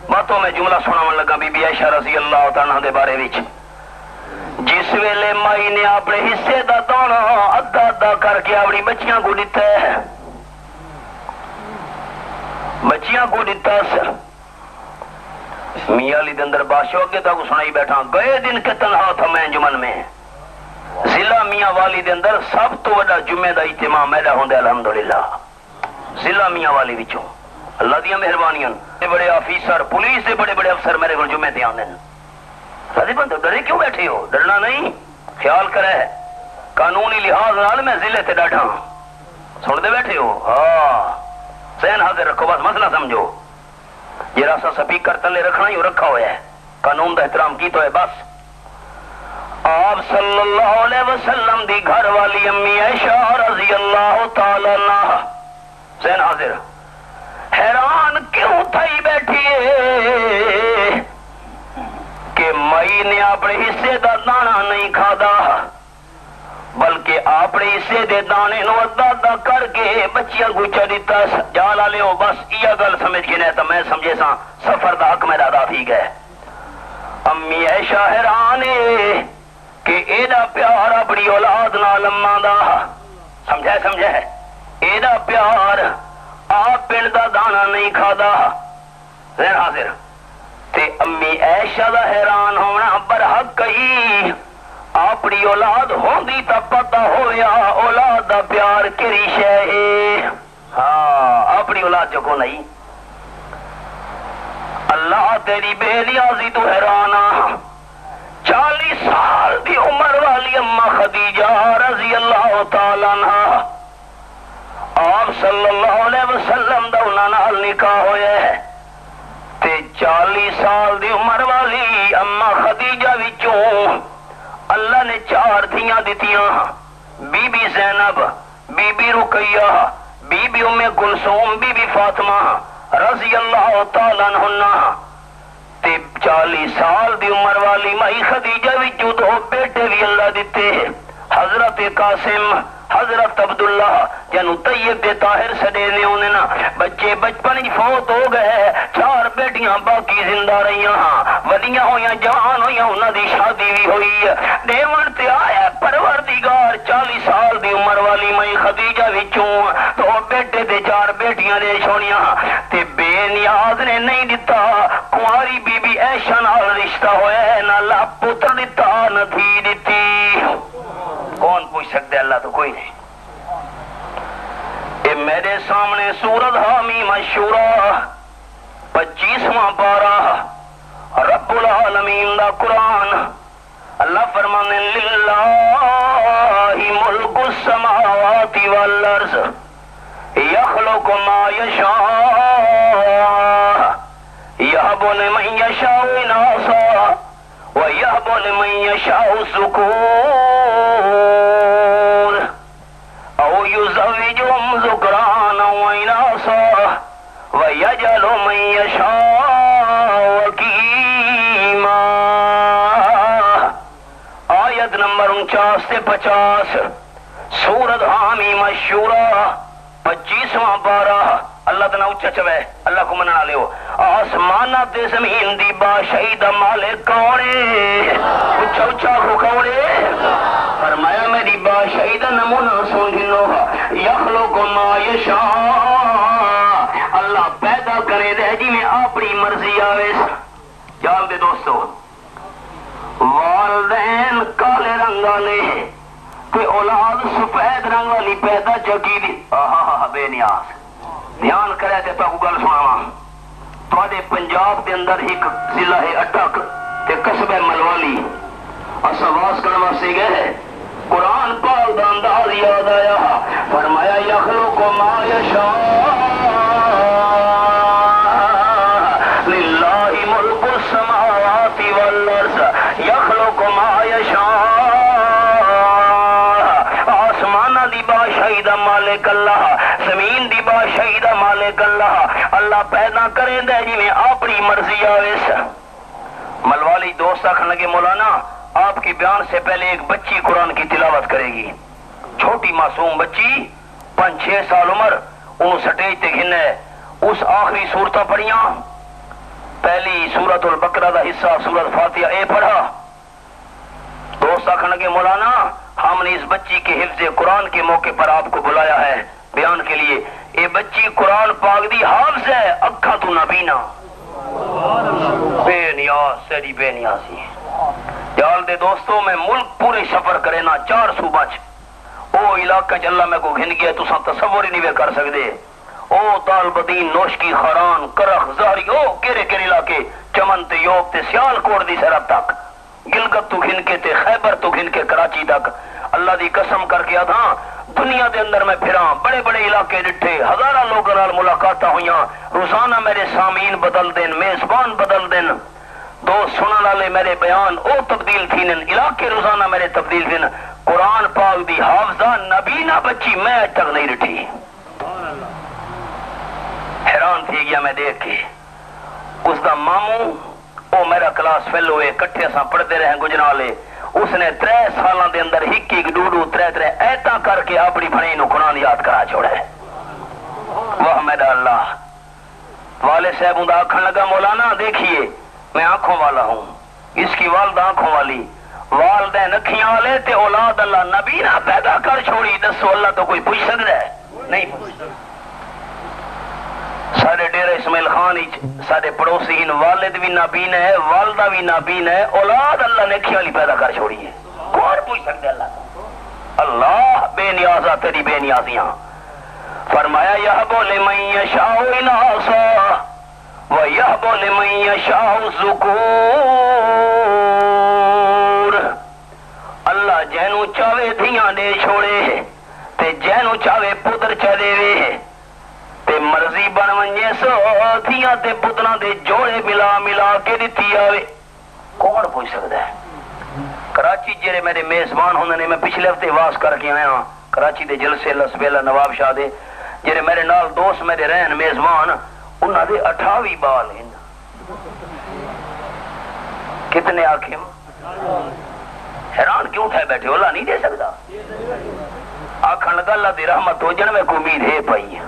باتوں میں جملہ سناون لگا بی بی عائشہ رضی اللہ تعالیٰ دے بارے وچ جس ویلے مائی نے اپنے حصے دا دانا ادھا ادھا کر کے اپنی بچیاں کو دیتا ہے بچیاں کو دیتا سر میاں علی دندر بادشاہ کے تک سنائی بیٹھا گئے دن کے تنہا تھا میں انجمن میں ضلع میاں والی دے اندر سب تو بڑا جمعے دا اجتماع میرا ہوندے الحمدللہ ضلع میاں والی وچوں اللہ دیا مہربانیاں بڑے آفیسر پولیس دے بڑے بڑے افسر میرے کو جمعے تے آندے راضی بندو ڈرے کیوں بیٹھے ہو ڈرنا نہیں خیال کرے قانونی لحاظ نال میں ضلع تے ڈاٹھا سن دے بیٹھے ہو ہاں ذہن حاضر رکھو بس مسئلہ سمجھو یہ راسا سپیکر تلے رکھنا ہی رکھا ہوا ہے قانون دا احترام کی تو ہے بس آپ صلی اللہ علیہ وسلم دی گھر والی امی عائشہ رضی اللہ تعالی عنہ ذہن حاضر حیران کیوں تھئی بیٹھی ہے کہ مئی نے اپنے حصے دا دانا نہیں کھادا بلکہ اپنے حصے دے دانے نو ادا ادا کر کے بچیاں کو چڑیتا جالا لیو بس یہ گل سمجھ کے نہیں تو میں سمجھے سا سفر دا حق میرا ادا تھی گئے امی عائشہ حیران ہے کہ ایڈا پیار اپنی اولاد نال اماں دا سمجھے ایڈا پیار آپ پنڈ دا دانا نہیں کھادا ذہن حاضر تے امی عائشہ دا حیران ہونا برحق کئی اپنی اولاد ہوندی تا پتہ ہویا اولاد دا پیار کری شے ہے ہاں اپنی اولاد جو کو نہیں اللہ تیری بے نیازی تو حیرانا 40 سال دی عمر والی اماں خدیجہ رضی اللہ تعالیٰ عنہ آپ صلی اللہ علیہ وسلم دا انہاں نال نکاح ہویا ہے تے 40 سال دی عمر والی اماں خدیجہ وچوں اللہ نے 4 دھیاں دتیاں بی بی زینب بی بی رقیہ بی بی ام کلثوم بی بی فاطمہ رضی اللہ تعالیٰ عنہ تے 40 سال دی عمر والی مائی خدیجہ وچوں 2 بیٹے بھی اللہ دیتے حضرت قاسم حضرت عبداللہ جنو طیب دے طاہر سڑے نے انہیں نا بچے بچپن ہی فوت ہو گئے 4 بیٹیاں باقی زندہ رہیاں ولیاں ہویاں جوان ہویاں انہاں دی شادی بھی ہوئی دیوان تے آیا پروردگار 40 سال دی عمر والی مائی خدیجہ وچوں 2 بیٹے تے 4 بیٹیاں دے چھوڑیاں تے بے نیاز نے نہیں دیتا کنواری بی بی عائشہ نال رشتہ ہوئے نہ لا پتر دیتا نہ دھی دیتی کون پوچھ سکتے اللہ تو کوئی نہیں اے میرے سامنے سورت حامی مشورہ 25واں پارہ رب العالمین دا قرآن اللہ فرمانے للہ ملک السماوات والارض یخلق ما یشاء یہب لمن یشاء اناثا ویہب لمن یشاء الذکور او یزوجہم ذکرانا واناثا ویجعل من یشاء وکیما آیت نمبر 49 سے 50 سورت حامی مشورہ 25واں پارہ اللہ تعالیٰ اچھا چوے اللہ کو مننا لیو آسمانہ تے زمین دی بادشاہی دا مالک کونے اچھا اچھا کو کونے فرمایا میری بادشاہی دا نمونہ سن گنو یشاء اللہ پیدا کرے دے جی میں اپنی مرضی آوے. جان دے دوستو والدین کالے رنگا نے تے اولاد سفید رنگ والی پیدا چکی دی. بے نیاز دھیان کرے تے تو گل سناواں. تواڈے پنجاب دے اندر ایک ضلع ہے اٹک تے قصبہ ملوالی. اسا واس کرن واسطے گئے. قرآن پاک دا انداز یاد آیا. فرمایا یخلق ما یشاء للہ ملک السماوات والارض یخلق ما یشاء. آسمانہ دی بادشاہی دا مالک اللہ, زمین دی بادشاہی دا مالک اللہ. اللہ پیدا کرے دے جی میں اپنی مرضی آویس. ملوالی دوست آخر لگے مولانا آپ کے بیان سے پہلے ایک بچی قرآن کی تلاوت کرے گی. چھوٹی معصوم بچی 5-6 سال عمر انہوں سٹیج تے گھنے اس آخری صورتہ پڑھیاں. پہلی سورت البقرہ دا حصہ سورت فاتحہ اے پڑھا. دوست آخر لگے مولانا ہم نے اس بچی کے حفظ قرآن کے موقع پر آپ کو بلایا ہے بیان کے لیے. اے بچی قرآن پاک دی حافظ ہے, اکھا تو نہ بینا. بے نیاز سیری بے نیازی. جال دے دوستوں میں ملک پورے سفر کرے نا 4 صوبہ چ او علاقہ چ اللہ میں کو گھن گیا تساں تصور ہی نہیں کر سکتے. او طالبدین نوشکی خران کرخ زہری او کیرے کیرے علاقے چمن تے یوب تے سیال کوٹ دی سرحد تک گلگت تو گھن کے تے خیبر تو گھن کے کراچی تک. اللہ دی قسم کر کے آدھا دنیا دے اندر میں پھراں بڑے بڑے علاقے ڈٹھے ہزارہ لوگوں نال ملاقاتاں ہویاں. روزانہ میرے سامعین بدل دین, میزبان بدل دین, دوست سنن والے میرے بیان او تبدیل تھینن, علاقے روزانہ میرے تبدیل تھین. قرآن پاک دی حافظہ نبینا بچی میں اج تک نہیں رٹھی. حیران تھی گیا میں دیکھ کے. اس دا ماموں او میرا کلاس فیلو ہے, کٹھے اساں پڑھتے رہے گجرالے. اس نے 3 سالاں دے اندر ہک ڈوڈو 3 ایتا کر کے اپنی بھائی نو قرآن یاد کرا چھوڑا ہے. واہ میرا اللہ. والد صاحب دا آکھن لگا مولانا دیکھیے میں آنکھوں والا ہوں, اس کی والدہ آنکھوں والی, والدین اکھیاں والے تے اولاد اللہ نبی نہ پیدا کر چھوڑی. دسو اللہ تو کوئی پوچھ سکتا ہے؟ نہیں پوچھ سکتا. سارے ڈیرے اسماعیل خان سارے پڑوسی ہن والد بھی نابین ہے, والدہ بھی نابین ہے, اولاد اللہ نے اکھیاں والی پیدا کر چھوڑی ہے. کون پوچھ سکتا ہے اللہ کو؟ اللہ بے نیازا تیری بے نیازیاں. فرمایا یہب لمن یشاء اناسا وَيَهْبُ لِمَن يَشَاءُ الذُّكُورَ. اللہ جینو چاہے دھیاں دے چھوڑے تے جینو چاہے پتر چا دے تے مرضی بن ونجے سو دھیاں تے پتراں دے جوڑے ملا ملا کے دتی آوے. کون پوچھ سکتا ہے؟ کراچی جڑے میرے میزبان ہوندے نے, میں پچھلے ہفتے واس کر کے آیا ہاں کراچی دے جلسے لسبیلا نواب شاہ دے. جڑے میرے نال دوست میرے رہن میزبان انہاں دے 28 بال ہیں. کتنے آخم حیران کیوں اٹھائے بیٹھے ہو, اللہ نہیں دے سکتا. آخر لگا اللہ دی رحمت ہو جن میں کو امید ہے پئی.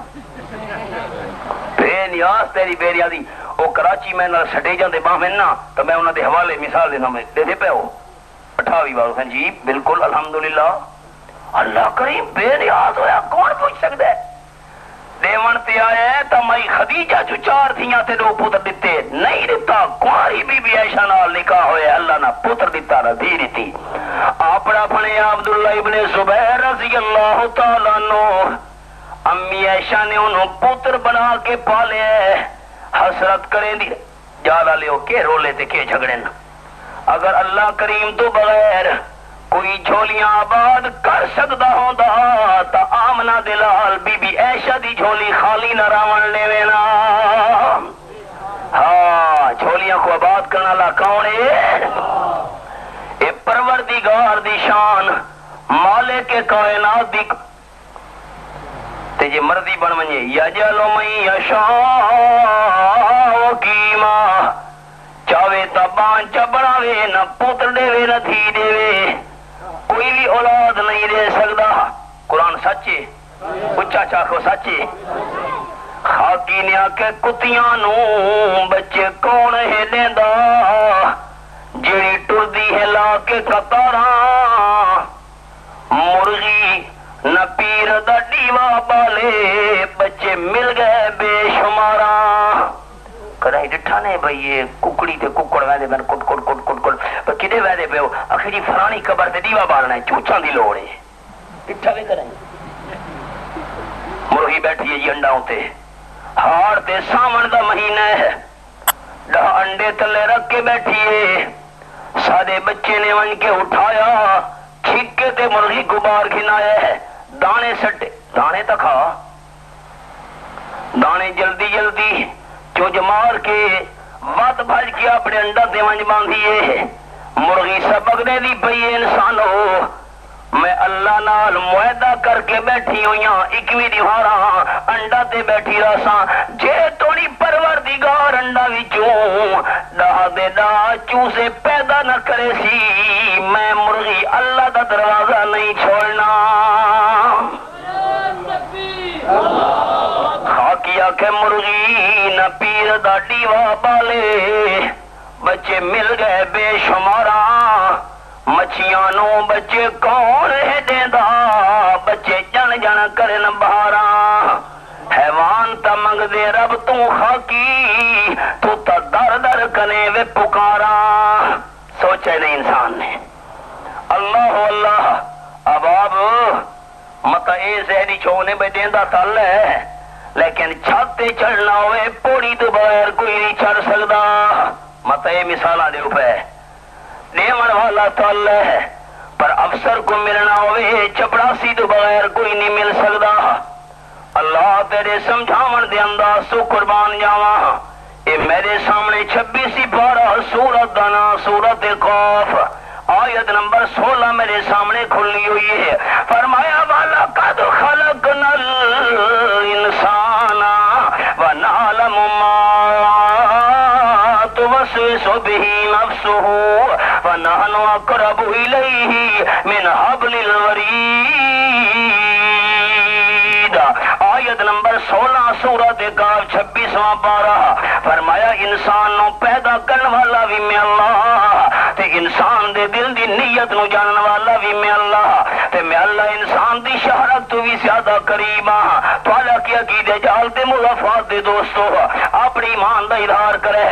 بے نیاز تیری بے نیازی. وہ کراچی میں سٹیجاں دے باہ میں نا تو میں انہاں دے حوالے مثال دینا میں دے دے پہ ہو 28 بال ہیں جی بالکل الحمدللہ. اللہ کریم بے نیاز ہویا, کون پوچھ سکتا ہے؟ دیون تے آیا ہے تا مائی خدیجہ جو 4 تھیاں تے 2 پتر دیتے نہیں دیتا. کواری بی بی عائشہ نال نکاح ہویا, اللہ نہ پتر دیتا نہ دھی دیتی. اپنا پھنے عبداللہ ابن زبیر رضی اللہ تعالیٰ عنہ امی عائشہ نے انہوں پتر بنا کے پالے. حسرت کریں دی جالا لے ہو کے رولے تے کے جھگڑے نا. اگر اللہ کریم تو بغیر کوئی جھولیاں آباد کر سکتا ہوندا تا آمنہ دلال بی بی عائشہ دی جھولی خالی نہ راون لے وینا. ہاں جھولیاں کو آباد کرنا لا کون ہے؟ اے پروردگار دی شان, مالک کائنات دی. تے جے مرضی بن ونجے یجل من یشاء وقیما, چاہے تا بانچ بناوے نہ پتر دے نہ دھی دے, کوئی بھی اولاد نہیں دے سکتا. قرآن سچے اچا چاکو سچے. خاکی نے آکے کتیاں نو بچے کون ہے دیندا, جیڑی ٹردی ہے لا کے قطاراں. مرغی نہ پیر دا ڈیو دیوا بالے بچے مل گئے بے شمارا کدی ڈٹھا نے بھئی یہ ککڑی تے ککڑ ویندے بن کٹ کٹ کٹ کٹ کٹ پر کدے ویندے پیو اکھے جی فلانی قبر تے دیوا بالنا ہے چوچاں دی لوڑ ہے ڈٹھا وے کریں مرغی بیٹھی ہے جی انڈاؤں تے ہاڑ تے ساون دا مہینہ ہے ڈہ انڈے تلے رکھ کے بیٹھی ہے سادے بچے نے ون کے اٹھایا چھکے تے مرغی گبار کھنایا ہے دانے سٹے دانے تک کھا دانے جلدی جلدی چوج مار کے وات بھج کے اپنے انڈا دے ونج باندھیے مرغی سبق دے دی پئی انسان ہو میں اللہ نال معاہدہ کر کے بیٹھی ہوئی ہاں اکویں دیوارا انڈا تے بیٹھی رہساں جے توڑی پروردگار انڈا وچوں ڈاہ دے دا چوسے پیدا نہ کرے سی میں مرغی اللہ دا دروازہ نہیں چھوڑنا خاکیا کہ مرغی نہ پیر دا ڈیوا بالے بچے مل گئے بے شمارا مچھیاں نو بچے کون ہے دیندا بچے جن جن کرن بہارا حیوان تا منگ دے رب تو خاکی تو تا در در کنے وے پکارا سوچے نہیں انسان نے اللہ اللہ اب اب متا اے زہری چھونے بے دیندا تل ہے لیکن چھاتے چڑھنا ہوئے پوڑی تو بغیر کوئی نہیں چڑھ سکدا متا اے مثالہ دے اوپے دیون والا تو اللہ ہے پر افسر کو ملنا ہوئے چپڑاسی تو بغیر کوئی نہیں مل سکتا اللہ تیرے سمجھاون دے انداز تو قربان جاواں اے میرے سامنے 26 پارہ سورت دانا سورت قاف آیت نمبر 16 میرے سامنے کھلی ہوئی ہے فرمایا والا قد خلقنا الانسان ونعلم ما توسوس به نفسه ونحن اقرب الیہ من حبل الورید آیت نمبر 16 سورۃ قاف 26واں پارہ فرمایا انسان نو پیدا کرن والا بھی میں اللہ تے انسان دے دل دی نیت نو جانن والا بھی میں اللہ تے میں اللہ انسان دی شہرت تو بھی زیادہ قریب ہاں توالا کی عقیدے جال دے مضافات دے دوستو اپنی ایمان دا اظہار کرے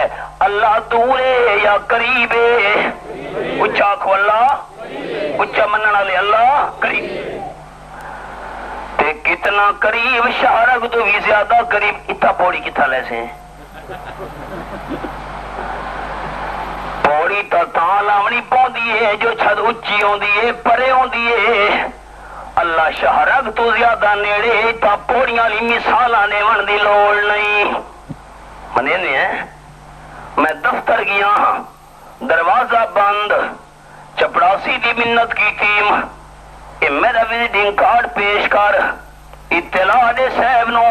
اللہ دور ہے یا قریب ہے اچھا کھو اللہ اچھا منن والے اللہ قریب تے کتنا قریب شہرت تو بھی زیادہ قریب اتنا پوڑی کتنا لے سے پوڑی تا لاونی پوندی ہے جو چھد اچھی ہوندی ہے پرے ہوندی ہے اللہ شہرگ تو زیادہ نیڑے تا پوڑیاں لی مثالاں دیون دی لوڑ نہیں منے نے میں دفتر گیا دروازہ بند چپڑاسی دی منت کی ٹیم اے میرا وزٹنگ کارڈ پیش کر اطلاع دے صاحب نو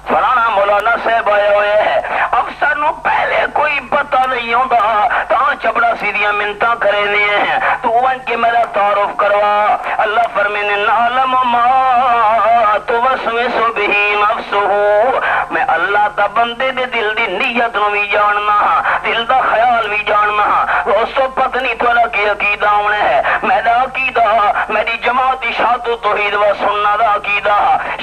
فلانا مولانا صاحب آیا ہوئے ہے افسر نو پہلے کوئی پتہ نہیں ہوندا تا چپڑا سیدھیاں منتاں کرے دیے ہیں تو ان کے میرا تعارف کروا اللہ فرمینے نعلم ما توسوس به نفسه میں اللہ دا بندے دے دل دی نیت نو بھی جاننا دل دا خیال بھی جاننا دوستو پتہ نہیں تھوڑا کی عقیدہ ہونے ہے میرا عقیدہ میری جماعت اشاعت و توحید و سنت دا عقیدہ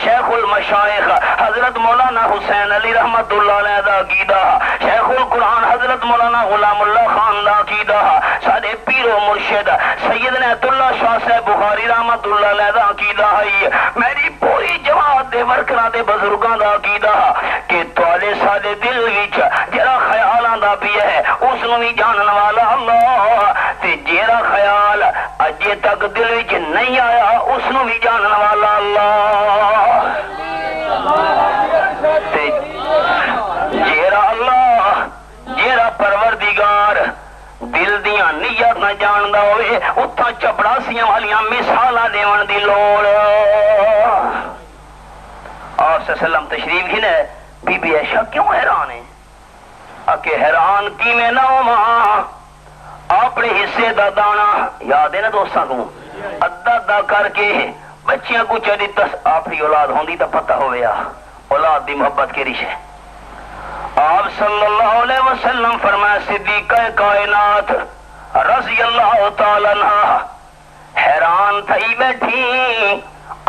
شیخ المشائخ حضرت مولانا حسین علی رحمت اللہ علیہ دا عقیدہ شیخ القرآن حضرت مولانا غلام اللہ خان دا عقیدہ سارے پیر و مرشد سید نیت اللہ شاہ صاحب بخاری رحمت اللہ علیہ دا عقیدہ ہے میری پوری جماعت دے ورکراں دے بزرگاں دا عقیدہ کہ توالے سارے دل وچ جڑا خیالاں دا بھی ہے اس نو بھی جانن والا اللہ تے جڑا خیال اجے تک دل وچ نہیں آیا اس نو بھی جانن والا اللہ تے جیرا اللہ جیرا پروردگار دل دیاں نیت نہ جاندا ہوئے اتھا چپڑاسیاں والیاں مثالاں دیون دی لوڑ آپ صلی اللہ علیہ وسلم تشریف گھنے بی بی عائشہ کیوں حیران ہے اکے حیران کی میں نہ ہوں اپنے حصے دا دانا یاد ہے نا دوستاں کو ادا دا کر کے بچیاں کو چلی تس آپری اولاد ہوندی تا پتہ ہویا اولاد دی محبت کے رشے آپ صلی اللہ علیہ وسلم فرمایا صدیقہ کائنات رضی اللہ تعالیٰ عنہ حیران تھی بیٹھی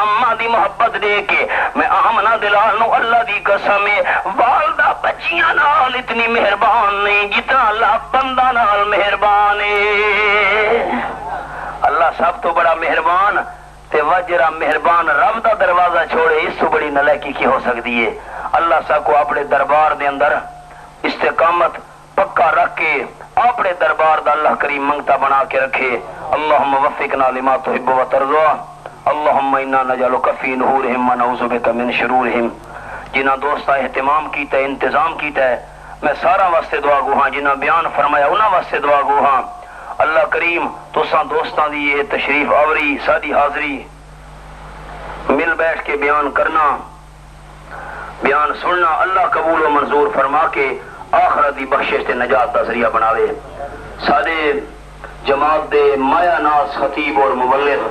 اما دی محبت دے کے میں آمنہ دلال نو اللہ دی قسم ہے والدہ بچیاں نال اتنی مہربان نہیں جتنا اللہ بندہ نال مہربان ہے۔ اللہ سب تو بڑا مہربان تے وجرا مہربان رب دا دروازہ چھوڑے اس تو بڑی نالائکی کی ہو سکتی ہے۔ اللہ سب کو اپنے دربار دے اندر استقامت پکا رکھ کے اپنے دربار دا اللہ کریم منگتا بنا کے رکھے۔ اللہم وفقنا لما تحب و ترضا اللہم انا نجعلک فی نحورہم و نعوذ بک من شرورہم۔ جنہاں دوستہ اہتمام کیتا ہے انتظام کیتا ہے میں سارا واسطے دعا گو ہاں، جنہاں بیان فرمایا انہاں واسطے دعا گو ہاں۔ اللہ کریم تساں دوستاں دی یہ تشریف آوری ساری حاضری مل بیٹھ کے بیان کرنا بیان سننا اللہ قبول و منظور فرما کے آخرت دی بخشش تے نجات دا ذریعہ بناوے۔ سارے جماعت دے مایا ناز خطیب اور مبلغ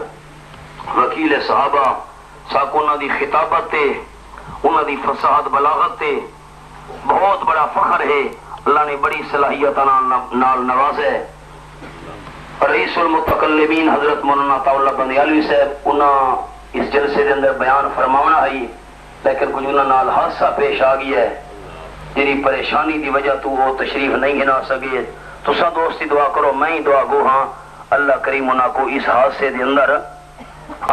وکیل صحابہ ساکو انہاں دی خطابت تے انہاں دی فصاحت بلاغت تے بہت بڑا فخر ہے۔ اللہ نے بڑی صلاحیت نال نوازے۔ رئیس المتکلمین حضرت مولانا طاولہ بندیالوی صاحب انہاں اس جلسے دے اندر بیان فرماونا ہے لیکن کچھ انہاں نال حادثہ پیش آ گیا ہے جنہی پریشانی دی وجہ تو وہ تشریف نہیں ہنا سکے۔ تساں دوستی دعا کرو میں ہی دعا گو ہاں اللہ کریم انہاں کو اس حادثے دے اندر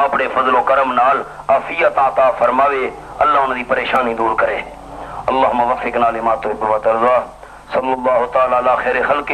اپنے فضل و کرم نال عافیت عطا فرماوے، اللہ انہاں دی پریشانی دور کرے۔ اللہم وفقنا لما تحب و ترضا صلی اللہ تعالی علی خیر خلقہ